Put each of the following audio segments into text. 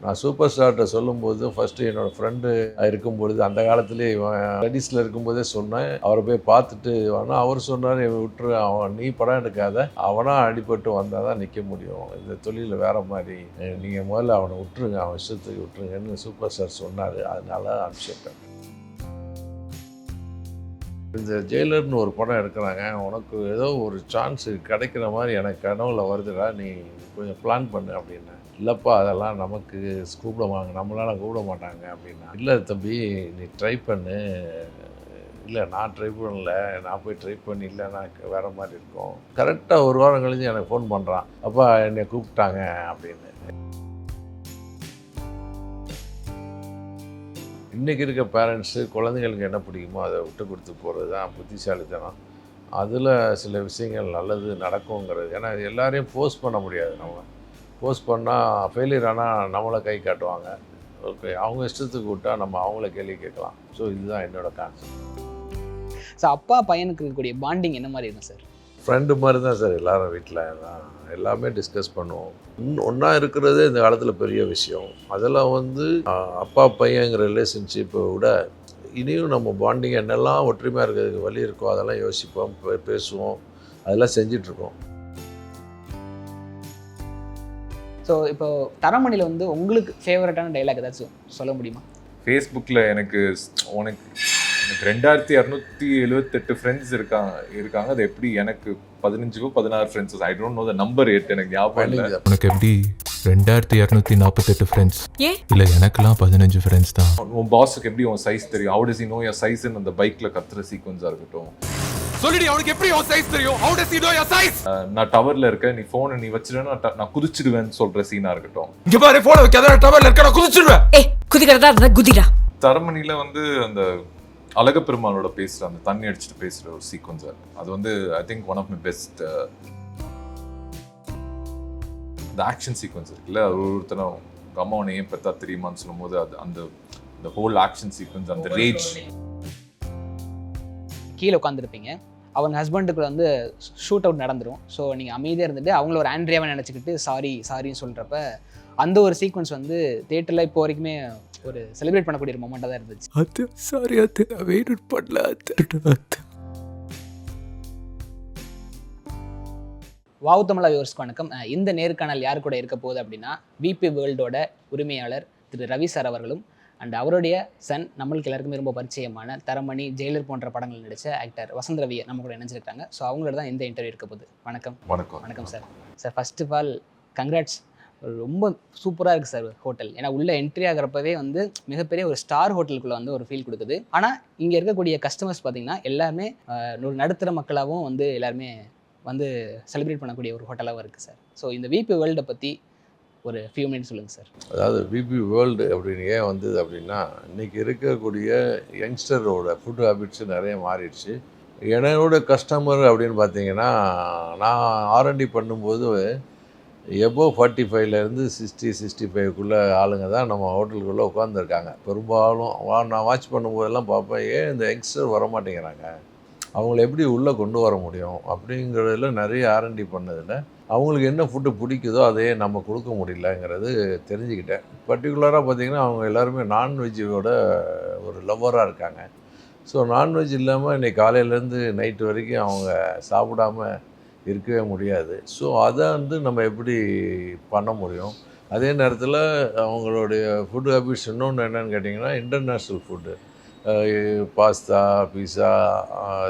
நான் சூப்பர் ஸ்டார்கிட்ட சொல்லும்போது ஃபஸ்ட்டு என்னோடய ஃப்ரெண்டு இருக்கும்பொழுது அந்த காலத்துலேயே இவன் ஸ்டடீஸில் இருக்கும்போதே சொன்னேன், அவரை போய் பார்த்துட்டு வேணா. அவர் சொன்னார், விட்டுரு, அவன் நீ படம் எடுக்காத, அவனாக அடிபட்டு வந்தால் தான் நிற்க முடியும், இந்த தொழிலில் வேறு மாதிரி, நீங்கள் முதல்ல அவனை விட்டுருங்க, அவன் இஷ்டத்துக்கு விட்டுருங்கன்னு சூப்பர் ஸ்டார் சொன்னார். அதனால அனுப்பிச்சிட்டேன். இந்த ஜெயிலர்னு ஒரு படம் எடுக்கிறாங்க, உனக்கு ஏதோ ஒரு சான்ஸ் கிடைக்கிற மாதிரி எனக்கு கனவுல வருதுடா, நீ கொஞ்சம் பிளான் பண்ணு அப்படின்னேன். இல்லைப்பா, அதெல்லாம் நமக்கு கூப்பிடுவாங்க, நம்மளால் கூப்பிட மாட்டாங்க அப்படின்னா. இல்லை தம்பி, நீ ட்ரை பண்ணு. இல்லை, நான் ட்ரை பண்ணல, நான் போய் ட்ரை பண்ணி இல்லைன்னா வேறு மாதிரி இருக்கும். கரெக்டாக ஒரு வாரம் கழிஞ்சு எனக்கு ஃபோன் பண்ணுறான், அப்பா என்னை கூப்பிட்டாங்க அப்படின்னு. இன்றைக்கி இருக்க பேரண்ட்ஸு குழந்தைங்களுக்கு என்ன பிடிக்குமோ அதை விட்டு கொடுத்து போகிறது தான் புத்திசாலித்தனம். அதில் சில விஷயங்கள் நல்லது நடக்குங்கிறது. ஏன்னா எல்லாரையும் ஃபோர்ஸ் பண்ண முடியாது. நம்ம ஃபோர்ஸ் பண்ணால் ஃபெயிலியர் ஆனால் நம்மளை கை காட்டுவாங்க. ஓகே, அவங்க இஷ்டத்துக்கு விட்டால் நம்ம அவங்கள கேள்வி கேட்கலாம். ஸோ இதுதான் என்னோடய கான்செப்ட். ஸோ அப்பா பையனுக்கு இருக்கக்கூடிய பாண்டிங் என்ன மாதிரி இருக்கும் சார்? ஃப்ரெண்டு மாதிரி தான் சார் எல்லோரும் வீட்டில் எல்லாமே டிஸ்கஸ் பண்ணுவோம். ஒன்றா இருக்கிறதே இந்த காலத்தில் பெரிய விஷயம். அதெல்லாம் அப்பா பையங்கிற ரிலேஷன்ஷிப்பை விட இனியும் நம்ம பாண்டிங் என்னெல்லாம் ஒற்றுமையாக இருக்கிறதுக்கு வழி இருக்கோ அதெல்லாம் யோசிப்போம், பேசுவோம், அதெல்லாம் செஞ்சிட்ருக்கோம். ஸோ இப்போ தரமணியில் உங்களுக்கு ஃபேவரட்டான டைலாக் ஏதாச்சும் சொல்ல முடியுமா? ஃபேஸ்புக்கில் எனக்கு 2278 ஃப்ரெண்ட்ஸ் இருக்காங்க. அது எப்படி எனக்கு 15-16 friends, I don't know the number yet, எனக்கு ஞாபகம் இல்லை. உனக்கு எப்படி 2248 ஃப்ரெண்ட்ஸ்? இல்லை, எனக்குலாம் 15 ஃப்ரெண்ட்ஸ் தான். உன் பாஸுக்கு எப்படி உன் சைஸ் தெரியும்? How does he know your சைஸ்ன்னு அந்த பைக்கில் கத்துற சீக்வன்ஸாக இருக்கட்டும். சொல்லிடி, அவனுக்கு எப்படி உன் சைஸ் தெரியும்? How does he know your size? நான் டவரில் இருக்கேன், நீ ஃபோனை நீ வச்சிடுவேன், நான் குதிச்சிடுவேன்னு சொல்கிற சீனாக இருக்கட்டும். இங்கே பாரு, ஃபோனை வைக்காத, டவரில் இருக்க, நான் குதிச்சிடுவேன். குதிக்கிறதா இருந்தா குதிடா. தரமணியில் அந்த அழக பெருமாளோட பேசுகிற அந்த தண்ணி அடிச்சுட்டு பேசுகிற ஒரு சீக்வன்ஸ், அது I think one of my best. இந்த ஆக்ஷன் சீக்வன்ஸ் இருக்குல்ல, ஒருத்தனை உங்கள் அம்மா உன்னை ஏன் பெற்றா தெரியுமான்னு சொல்லும் போது அது அந்த ஹோல் ஆக்ஷன் சீக்வன்ஸ், அந்த ரேஜ். கீழே உட்காந்துருப்பீங்க, அவங்க ஹஸ்பண்டுக்கு ஷூட் அவுட் நடந்துடும். ஸோ நீங்கள் அமைதியாக இருந்துட்டு அவங்கள ஒரு ஆண்ட்ரியாவை நினச்சிக்கிட்டு சாரின்னு சொல்கிறப்ப அந்த ஒரு சீக்வன்ஸ் தியேட்டரில் இப்போ வரைக்குமே ஒரு செலிப்ரேட் பண்ணக்கூடிய ஒரு மொமெண்ட்டாக தான் இருந்துச்சு. அது சாரி, அது நான் வெயிட் பண்ணல. வாவ் தமிழா வியூவர்ஸ்க்கு வணக்கம். இந்த நேர்காணல் யார் கூட இருக்க போகுது அப்படின்னா, விபி வேர்ல்டோட உரிமையாளர் திரு ரவி சார் அவர்களும் அண்ட் அவருடைய சன், நம்மளுக்கு எல்லாருக்குமே ரொம்ப பரிச்சயமான தரமணி, ஜெயிலர் போன்ற படங்கள் நடித்த ஆக்டர் வசந்த் ரவி நம்ம கூட இணைஞ்சிருக்காங்க. ஸோ அவங்களோட தான் இந்த இன்டர்வியூ இருக்க போகுது. வணக்கம். வணக்கம் sir. Sir, first of all congrats. ரொம்ப சூப்பராக இருக்குது சார் ஹோட்டல். ஏன்னா உள்ளே என்ட்ரி ஆகிறப்பவே மிகப்பெரிய ஒரு ஸ்டார் ஹோட்டலுக்குள்ளே ஒரு ஃபீல் கொடுக்குது. ஆனால் இங்கே இருக்கக்கூடிய கஸ்டமர்ஸ் பார்த்திங்கன்னா எல்லாருமே ஒரு நடுத்தர மக்களாகவும் எல்லாருமே செலிப்ரேட் பண்ணக்கூடிய ஒரு ஹோட்டலாகவும் இருக்குது சார். ஸோ இந்த விபி வேர்ல்டை பற்றி ஒரு ஃபியூ மினிட்ஸ் சொல்லுங்கள் சார். அதாவது விபி வேர்ல்டு அப்படின்னு ஏன் வந்தது அப்படின்னா, இன்றைக்கி இருக்கக்கூடிய யங்ஸ்டரோட ஃபுட் ஹேபிட்ஸு நிறைய மாறிடுச்சு. என்னோட கஸ்டமர் அப்படின்னு பார்த்தீங்கன்னா, நான் R&D பண்ணும்போது எபோவ் 45லேருந்து 60-65க்குள்ளே ஆளுங்க தான் நம்ம ஹோட்டலுக்குள்ளே உட்காந்துருக்காங்க பெரும்பாலும். நான் வாட்ச் பண்ணும்போதெல்லாம் பார்ப்பேன், ஏன் இந்த யங்ஸ்டர் வரமாட்டேங்கிறாங்க, அவங்கள எப்படி உள்ளே கொண்டு வர முடியும் அப்படிங்கிறதுல நிறைய R&D பண்ணதில் அவங்களுக்கு என்ன ஃபுட்டு பிடிக்குதோ அதையே நம்ம கொடுக்க முடியலங்கிறது தெரிஞ்சுக்கிட்டேன். பர்டிகுலராக பார்த்திங்கன்னா அவங்க எல்லாருமே நான்வெஜ்ஜோட ஒரு லவ்வராக இருக்காங்க. ஸோ நான்வெஜ் இல்லாமல் இன்றைக்கி காலையிலேருந்து நைட்டு வரைக்கும் அவங்க சாப்பிடாமல் இருக்கவே முடியாது. ஸோ அதை நம்ம எப்படி பண்ண முடியும்? அதே நேரத்தில் அவங்களுடைய ஃபுட் ஹேபிட்ஸ் இன்னொன்று என்னென்னு கேட்டிங்கன்னா, இன்டர்நேஷ்னல் ஃபுட்டு, பாஸ்தா, பீஸா,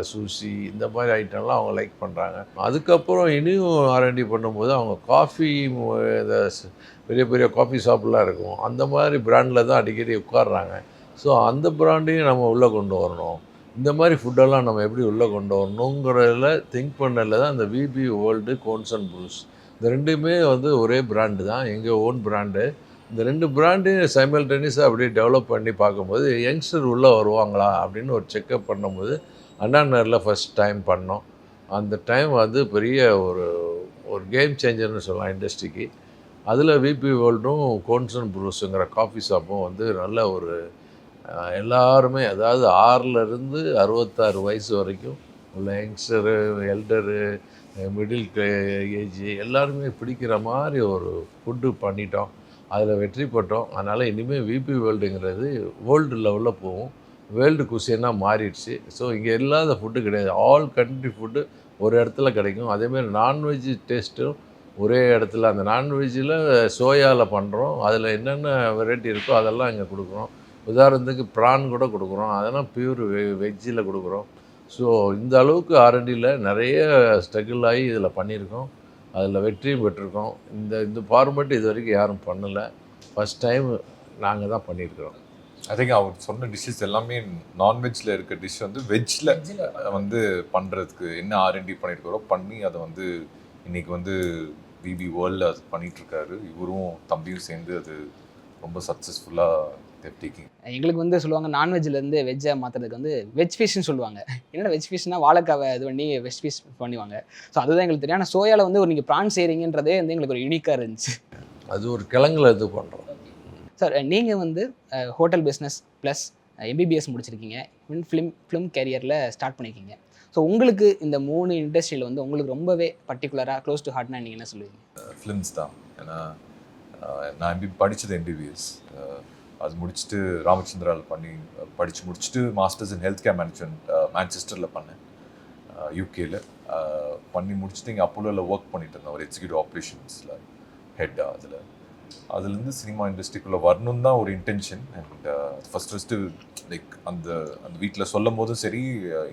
சூஷி, இந்த மாதிரி ஐட்டம்லாம் அவங்க லைக் பண்ணுறாங்க. அதுக்கப்புறம் இனியும் R&D பண்ணும்போது அவங்க காஃபி, இந்த பெரிய பெரிய காஃபி ஷாப்லாம் இருக்கும், அந்த மாதிரி பிராண்டில் தான் அடிக்கடி உட்காடுறாங்க. ஸோ அந்த பிராண்டையும் நம்ம உள்ளே கொண்டு வரணும். இந்த மாதிரி ஃபுட்டெல்லாம் நம்ம எப்படி உள்ளே கொண்டு வரணுங்கிறதில் திங்க் பண்ணதில் தான் இந்த விபி வேர்ல்டு, கோன்ஸ் அண்ட் ப்ரூஸ், இந்த ரெண்டுமே ஒரே பிராண்டு தான், எங்கள் ஓன் பிராண்டு. இந்த 2 பிராண்டையும் சைமல்டேனியஸாக அப்படியே டெவலப் பண்ணி பார்க்கும்போது யங்ஸ்டர் உள்ளே வருவாங்களா அப்படின்னு ஒரு செக்கப் பண்ணும்போது அண்ணா நகரில் ஃபஸ்ட் டைம் பண்ணோம். அந்த டைம் பெரிய ஒரு கேம் சேஞ்சர்னு சொல்லலாம் இண்டஸ்ட்ரிக்கு. அதில் விபி வேர்ல்டும் கோன்ஸ் அண்ட் ப்ரூஸுங்கிற காஃபி ஷாப்பும் நல்ல ஒரு எல்லாருமே, அதாவது 6லேருந்து 66 வயசு வரைக்கும் உள்ள யங்ஸ்டரு, எல்டரு, மிடில் ஏஜ் எல்லாருமே பிடிக்கிற மாதிரி ஒரு ஃபுட்டு பண்ணிட்டோம். அதில் வெற்றி பெற்றோம். அதனால் இனிமேல் விபி வேர்ல்டுங்கிறது வேர்ல்டு லெவலில் போகும். வேர்ல்டு குசினாக மாறிடுச்சு. ஸோ இங்கே இல்லாத ஃபுட்டு கிடையாது. ஆல் கண்ட்ரி ஃபுட்டு ஒரு இடத்துல கிடைக்கும். அதேமாதிரி நான்வெஜ் டேஸ்ட்டும் ஒரே இடத்துல. அந்த நான்வெஜ்ஜில் சோயாவில் பண்ணுறோம். அதில் என்னென்ன வெரைட்டி இருக்கோ அதெல்லாம் இங்கே கொடுக்குறோம். உதாரணத்துக்கு ப்ரான் கூட கொடுக்குறோம். அதெல்லாம் பியூர் வெஜ்ஜில் கொடுக்குறோம். ஸோ இந்த அளவுக்கு ஆர்என்டியில் நிறைய ஸ்ட்ரகிள் ஆகி இதில் பண்ணியிருக்கோம். அதில் வெற்றியும் பெற்றிருக்கோம். இந்த ஃபார்மெட் இது வரைக்கும் யாரும் பண்ணலை. ஃபஸ்ட் டைம் நாங்கள் தான் பண்ணியிருக்கிறோம். ஐ திங்க் அவர் சொன்ன டிஷ்ஷஸ் எல்லாமே நான்வெஜ்ஜில் இருக்க டிஷ் வந்து வெஜ்ஜில் வந்து பண்ணுறதுக்கு என்ன ஆர்என்டி பண்ணியிருக்கிறோம் பண்ணி அதை வந்து இன்றைக்கி வந்து விபி வேர்ல்டில் அது பண்ணிகிட்ருக்காரு. இவரும் தம்பியும் சேர்ந்து அது ரொம்ப சக்ஸஸ்ஃபுல்லாக டேக்கிங். எங்களுக்கு வந்து சொல்லுவாங்க நான்வெஜ்லேருந்து வெஜ்ஜை மாற்றுறதுக்கு வந்து வெஜ் ஃபிஷ்னு சொல்லுவாங்க. என்னென்ன வெஜ் ஃபிஷ்னால் வாழைக்காவை இது பண்ணி வெஜ் ஃபிஷ் பண்ணுவாங்க. ஸோ அதுதான் எங்களுக்கு தெரியும். ஆனால் சோயாவில் வந்து ஒரு நீங்கள் ப்ரான் செய்கிறீங்கன்றதே வந்து எங்களுக்கு ஒரு யூனிக்காக இருந்துச்சு. அது ஒரு கிழங்குல இது பண்ணுறோம். சார் நீங்கள் வந்து ஹோட்டல் பிஸ்னஸ் ப்ளஸ் எம்பிபிஎஸ் முடிச்சிருக்கீங்க. ஃபிலிம் கேரியரில் ஸ்டார்ட் பண்ணியிருக்கீங்க. ஸோ உங்களுக்கு இந்த 3 இண்டஸ்ட்ரியில் வந்து உங்களுக்கு ரொம்பவே பர்டிகுலராக க்ளோஸ் டு ஹார்ட்னா நீங்கள் என்ன சொல்லுவீங்க? ஃபிலிம்ஸ் தான். ஏன்னா நான் படித்தது எம்பிபிஎஸ். அது முடிச்சுட்டு ராமச்சந்திராவில் படித்து முடிச்சுட்டு masters in health care management மான்செஸ்டரில் பண்ணேன். யூகேயில் பண்ணி முடிச்சுட்டு இங்கே அப்போலோவில் ஒர்க் பண்ணிட்டு இருந்தேன். ஒரு எக்ஸிக்யூட்டிவ் ஆப்ரேஷன்ஸில் ஹெட்டாக. அதுலேருந்து சினிமா இண்டஸ்ட்ரிக்குள்ளே வரணும் தான் ஒரு இன்டென்ஷன். அண்ட் ஃபஸ்ட்டு லைக் அந்த வீட்டில் சொல்லும் போதும் சரி,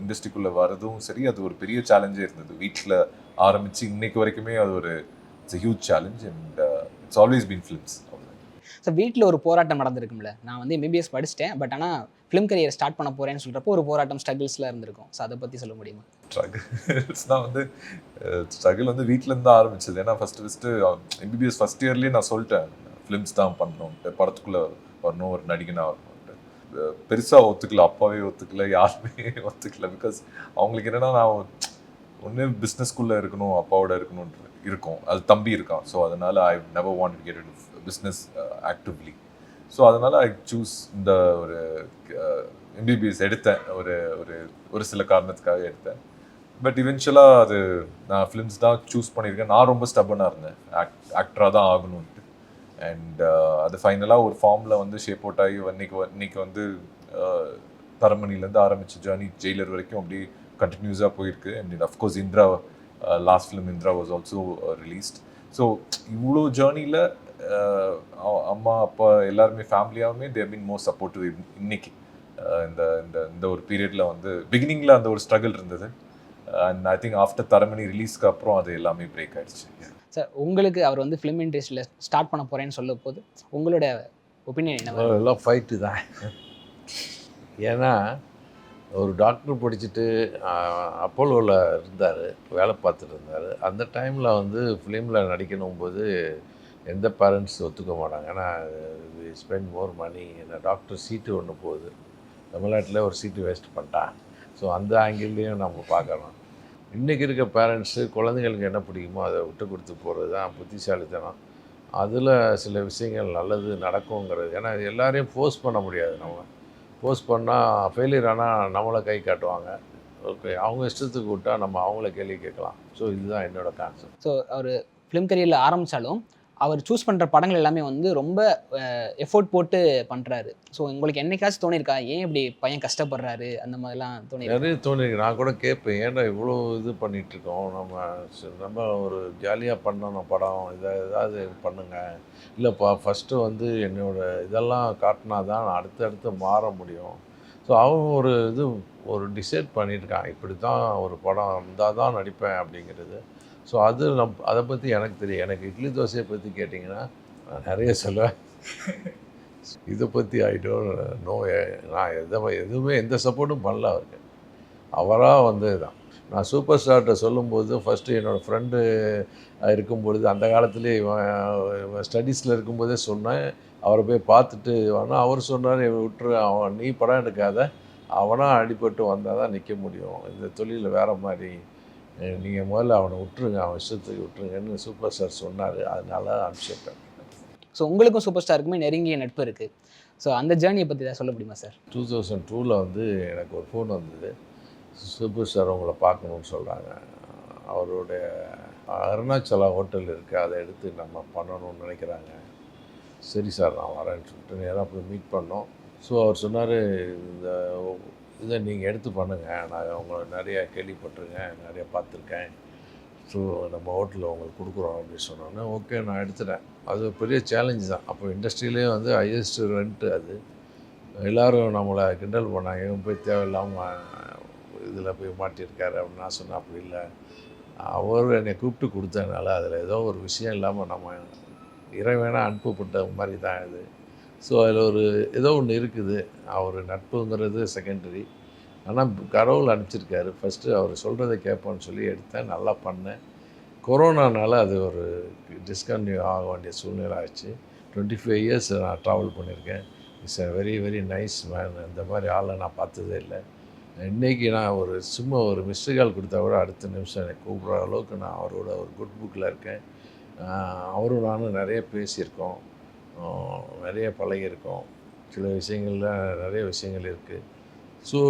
இண்டஸ்ட்ரிக்குள்ளே வரதும் சரி, அது ஒரு பெரிய சேலஞ்சே இருந்தது. வீட்டில் ஆரம்பித்து இன்னைக்கு வரைக்குமே அது ஒரு it's huge challenge. And it's always been films. So வீட்டில் ஒரு போராட்டம் நடந்திருக்கும்ல. நான் வந்து எம்பிபிஎஸ் படிச்சிட்டேன், பட் ஆனால் ஃபிலிம் கரியர் ஸ்டார்ட் பண்ண போகிறேன்னு சொல்கிறப்போ ஒரு போராட்டம் ஸ்ட்ரகிள்ஸ்லாம் இருந்திருக்கும். ஸோ அதை பற்றி சொல்ல முடியுமா? ஸ்ட்ரகிள்ஸ்னால் வந்து ஸ்ட்ரகிள் வந்து வீட்டிலேருந்து தான் ஆரம்பிச்சது. ஏன்னா ஃபஸ்ட்டு எம்பிபிஎஸ் ஃபஸ்ட் இயர்லேயே நான் சொல்லிட்டேன் ஃபிலிம்ஸ் தான் பண்ணணும், படத்துக்குள்ளே வரணும், ஒரு நடிகனாக வரணும்ட்டு. பெருசாக ஒத்துக்கல, அப்பாவே ஒத்துக்கல, யாருமே ஒத்துக்கல. பிகாஸ் அவங்களுக்கு என்னென்னா நான் ஒன்று பிஸ்னஸ்குள்ளே இருக்கணும், அப்பாவோட இருக்கணுன்ற இருக்கும். அது தம்பி இருக்கான். ஸோ அதனால் I never want to get in business actively. So அதனால் ஐ சூஸ் இந்த ஒரு எம்பிபிஎஸ் எடுத்தேன். ஒரு சில காரணத்துக்காக எடுத்தேன். பட் இவென்ச்சுவலாக அது நான் ஃபிலிம்ஸ் தான் சூஸ் பண்ணியிருக்கேன். நான் ரொம்ப ஸ்டபனாக இருந்தேன், ஆக்டராக தான் ஆகணும்ட்டு. அண்ட் அது ஃபைனலாக ஒரு ஃபார்மில் வந்து ஷேப் அவுட் ஆகி இன்னைக்கு வந்து தரமணிலேருந்து ஆரம்பித்த ஜேர்னி ஜெயிலர் வரைக்கும் அப்படியே கண்டினியூஸாக போயிருக்கு. And of course Indira, last film Indira was also released. So இவ்வளோ ஜேர்னியில் அம்மா அப்பா எல்லாருமே ஃபேமிலியாகவுமே தேர் பீன் மோர் சப்போர்ட்டிவ். இன்னைக்கு இந்த ஒரு பீரியடில் வந்து பிகினிங்கில் அந்த ஒரு ஸ்ட்ரகிள் இருந்தது. And I think after Taramani ரிலீஸ்க்கு அப்புறம் அது எல்லாமே பிரேக் ஆகிடுச்சு. சார் உங்களுக்கு அவர் வந்து ஃபிலிம் இண்டஸ்ட்ரியில் ஸ்டார்ட் பண்ண போகிறேன்னு சொல்லும் போது உங்களோட ஒப்பீனியன் என்ன? எல்லாம் ஃபைட்டு தான். ஏன்னா ஒரு டாக்டர் படிச்சுட்டு அப்போலோவில் இருந்தார், வேலை பார்த்துட்டு இருந்தார். அந்த டைமில் வந்து ஃபிலிமில் நடிக்கணும் போது எந்த பேரண்ட்ஸ் ஒத்துக்க மாட்டாங்க. ஏன்னா ஸ்பெண்ட் மோர் மணி. ஏன்னா டாக்டர் சீட்டு ஒன்று போகுது, தமிழ்நாட்டில் ஒரு சீட்டு வேஸ்ட் பண்ணிட்டான். ஸோ அந்த ஆங்கிள்லேயும் நம்ம பார்க்கணும். இன்றைக்கி இருக்க பேரண்ட்ஸு குழந்தைங்களுக்கு என்ன பிடிக்குமோ அதை விட்டு கொடுத்து போகிறது தான் புத்திசாலித்தனம். அதில் சில விஷயங்கள் நல்லது நடக்குங்கிறது. ஏன்னா எல்லாரையும் ஃபோர்ஸ் பண்ண முடியாது. நம்ம ஃபோர்ஸ் பண்ணால் ஃபெயிலியர் ஆனால் நம்மளை கை காட்டுவாங்க. ஓகே, அவங்க இஷ்டத்துக்கு விட்டால் நம்ம அவங்கள கேள்வி கேட்கலாம். ஸோ இதுதான் என்னோடய கான்செப்ட். ஸோ அவர் ஃபிலிம் கரியரில் ஆரம்பித்தாலும் அவர் சூஸ் பண்ணுற படங்கள் எல்லாமே வந்து ரொம்ப எஃபோர்ட் போட்டு பண்ணுறாரு. ஸோ உங்களுக்கு என்னைக்காச்சும் தோணியிருக்கா ஏன் இப்படி பையன் கஷ்டப்படுறாரு அந்த மாதிரிலாம் தோணியிருக்கா? நிறைய தோணிருக்கு. நான் கூட கேட்பேன், ஏன்டா இவ்வளோ இது பண்ணிகிட்ருக்கோம், நம்ம ஒரு ஜாலியாக பண்ணணும் படம், ஏதாவது பண்ணுங்க, இல்லைப்பா ஃபஸ்ட்டு வந்து இதெல்லாம் காட்டினா தான் அடுத்தடுத்து மாற முடியும். ஸோ அவன் ஒரு டிசைட் பண்ணியிருக்கான், இப்படி தான் ஒரு படம் இருந்தால் தான் நடிப்பேன் அப்படிங்கிறது. ஸோ அதை பற்றி எனக்கு தெரியும். எனக்கு இட்லி தோசையை பற்றி கேட்டிங்கன்னா நான் நிறைய சொல்லுவேன். இதை பற்றி ஐ டோன்ட் நோ. நான் எதுவுமே எந்த சப்போர்ட்டும் பண்ணல அவருக்கு. அவராக வந்து தான். நான் சூப்பர் ஸ்டார்கிட்ட சொல்லும்போது ஃபஸ்ட்டு என்னோடய ஃப்ரெண்டு இருக்கும்பொழுது அந்த காலத்துலேயே இவன் ஸ்டடீஸில் இருக்கும்போதே சொன்னேன், அவரை போய் பார்த்துட்டு வேணா. அவர் சொன்னார், விட்டுரு, அவன் நீ படம் எடுக்காத, அவனாக அடிபட்டு வந்தால் தான் நிற்க முடியும், இந்த தொழிலில் வேறு மாதிரி, நீங்கள் முதல்ல அவனை விட்டுருங்க, அவன் இஷ்டத்துக்கு விட்டுருங்கன்னு சூப்பர் ஸ்டார் சொன்னார். அதனால அனுப்பிச்சிட்டேன். ஸோ உங்களுக்கும் சூப்பர் ஸ்டாருக்குமே நெருங்கிய நட்பு இருக்குது. ஸோ அந்த ஜேர்னியை பற்றி தான் சொல்ல முடியுமா சார்? 2002 வந்து எனக்கு ஒரு ஃபோன் வந்தது, சூப்பர் ஸ்டார் உங்களை பார்க்கணுன்னு சொல்கிறாங்க, அவருடைய அருணாச்சலா ஹோட்டல் இருக்குது, அதை எடுத்து நம்ம பண்ணணும்னு நினைக்கிறாங்க. சரி சார் நான் வரேன்னு சொல்லிட்டு நேராக போய் மீட் பண்ணோம். ஸோ அவர் சொன்னார், இந்த இதை நீங்கள் எடுத்து பண்ணுங்கள், நான் உங்களை நிறையா கேள்விப்பட்டிருக்கேன், நிறையா பார்த்துருக்கேன், ஸோ நம்ம ஹோட்டலில் உங்களுக்கு கொடுக்குறோம் அப்படின்னு சொன்னோன்னே ஓகே நான் எடுத்துட்டேன். அது ஒரு பெரிய சேலஞ்சு தான். அப்போ இண்டஸ்ட்ரியிலே வந்து ஹையஸ்ட் ரெண்ட்டு அது. எல்லோரும் நம்மளை கிண்டல் பண்ணாங்க, இவன் போய் தேவையில்லாமல் இதில் போய் மாட்டியிருக்காரு அப்படின்னு. நான் சொன்னேன் அப்படி இல்லை, அவர் என்னை கூப்பிட்டு கொடுத்ததுனால அதில் ஏதோ ஒரு விஷயம் இல்லாமல் நம்ம இறைவனாக அனுப்பப்பட்ட மாதிரி தான் இது. ஸோ அதில் ஒரு ஏதோ ஒன்று இருக்குது. அவர் நட்புங்கிறது செகண்டரி, ஆனால் கடவுள் அனுப்பிச்சிருக்காரு. ஃபஸ்ட்டு அவர் சொல்கிறத கேட்போன்னு சொல்லி எடுத்தேன், நல்லா பண்ணேன். கொரோனானால அது ஒரு டிஸ்கன்டினியூ ஆக வேண்டிய சூழ்நிலை ஆச்சு. 25 இயர்ஸ் நான் ட்ராவல் பண்ணியிருக்கேன். It's a very very nice man. இந்த மாதிரி ஆளை நான் பார்த்ததே இல்லை. இன்றைக்கி நான் ஒரு சும்மா ஒரு மிஸ்டு கால் கொடுத்தா கூட அடுத்த நிமிஷம் என்னை கூப்பிட்ற அளவுக்கு நான் அவரோட ஒரு குட் புக்கில் இருக்கேன். அவரும் நானும் நிறைய பேசியிருக்கோம், நிறைய பழகியிருக்கோம். சில விஷயங்களில் நிறைய விஷயங்கள் இருக்குது. ஸோ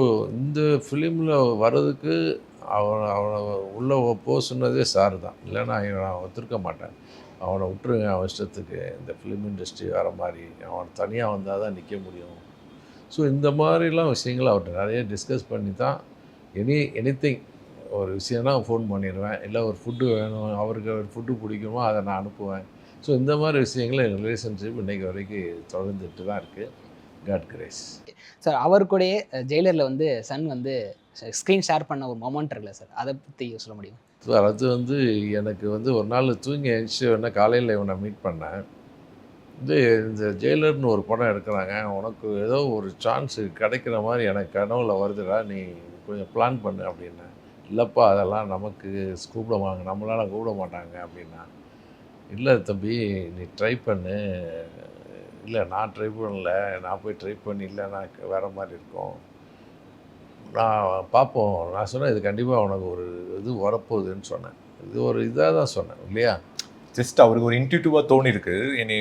இந்த ஃபிலிமில் வர்றதுக்கு அவனை உள்ளே போக சொன்னதே சார் தான். இல்லைன்னா நான் ஒத்துருக்க மாட்டேன். அவனை விட்டுருங்க, அவன் இஷ்டத்துக்கு இந்த ஃபிலிம் இண்டஸ்ட்ரி வர மாதிரி அவன் தனியாக வந்தால் தான் நிற்க முடியும். ஸோ இந்த மாதிரிலாம் விஷயங்கள் அவர்கிட்ட நிறைய டிஸ்கஸ் பண்ணி தான் எனிதிங் ஒரு விஷயம்னா ஃபோன் பண்ணிடுவேன். இல்லை ஒரு ஃபுட்டு வேணும், அவருக்கு ஒரு ஃபுட்டு பிடிக்குமோ அதை நான் அனுப்புவேன். ஸோ இந்த மாதிரி விஷயங்கள் எங்கள் ரிலேஷன்ஷிப் இன்றைக்கி வரைக்கும் தொடர்ந்துட்டு தான் இருக்குது. God grace. சார் அவர் கூடயே ஜெயிலரில் வந்து சன் வந்து ஸ்க்ரீன் ஷேர் பண்ண ஒரு மொமெண்ட் இருக்குல்ல சார், அதை பற்றி சொல்ல முடியும் சார்? அது வந்து எனக்கு வந்து ஒரு நாள் தூங்கி எழுந்துச்சு வேணா காலையில் இவனை மீட் பண்ணேன். இந்த ஜெயிலர்னு ஒரு படம் எடுக்கிறாங்க, உனக்கு ஏதோ ஒரு சான்ஸு கிடைக்கிற மாதிரி எனக்கு கனவுல வருதுடா, நீ கொஞ்சம் பிளான் பண்ணு அப்படின்னேன். இல்லைப்பா அதெல்லாம் நமக்கு கூப்பிடுவாங்க, நம்மளால் கூப்பிட மாட்டாங்க அப்படின்னா. இல்லை தம்பி நீ ட்ரை பண்ணு. இல்லை நான் ட்ரை பண்ணல, நான் போய் ட்ரை பண்ணி இல்லைன்னா வேறு மாதிரி இருக்கும், நான் பார்ப்போம். நான் சொன்னேன் இது கண்டிப்பாக உனக்கு ஒரு இது வரப்போகுதுன்னு சொன்னேன். இது ஒரு இதாக தான் சொன்னேன் இல்லையா? ஜஸ்ட் அவருக்கு ஒரு இன்ட்யூட்டிவாக தோணிருக்கு. என்னை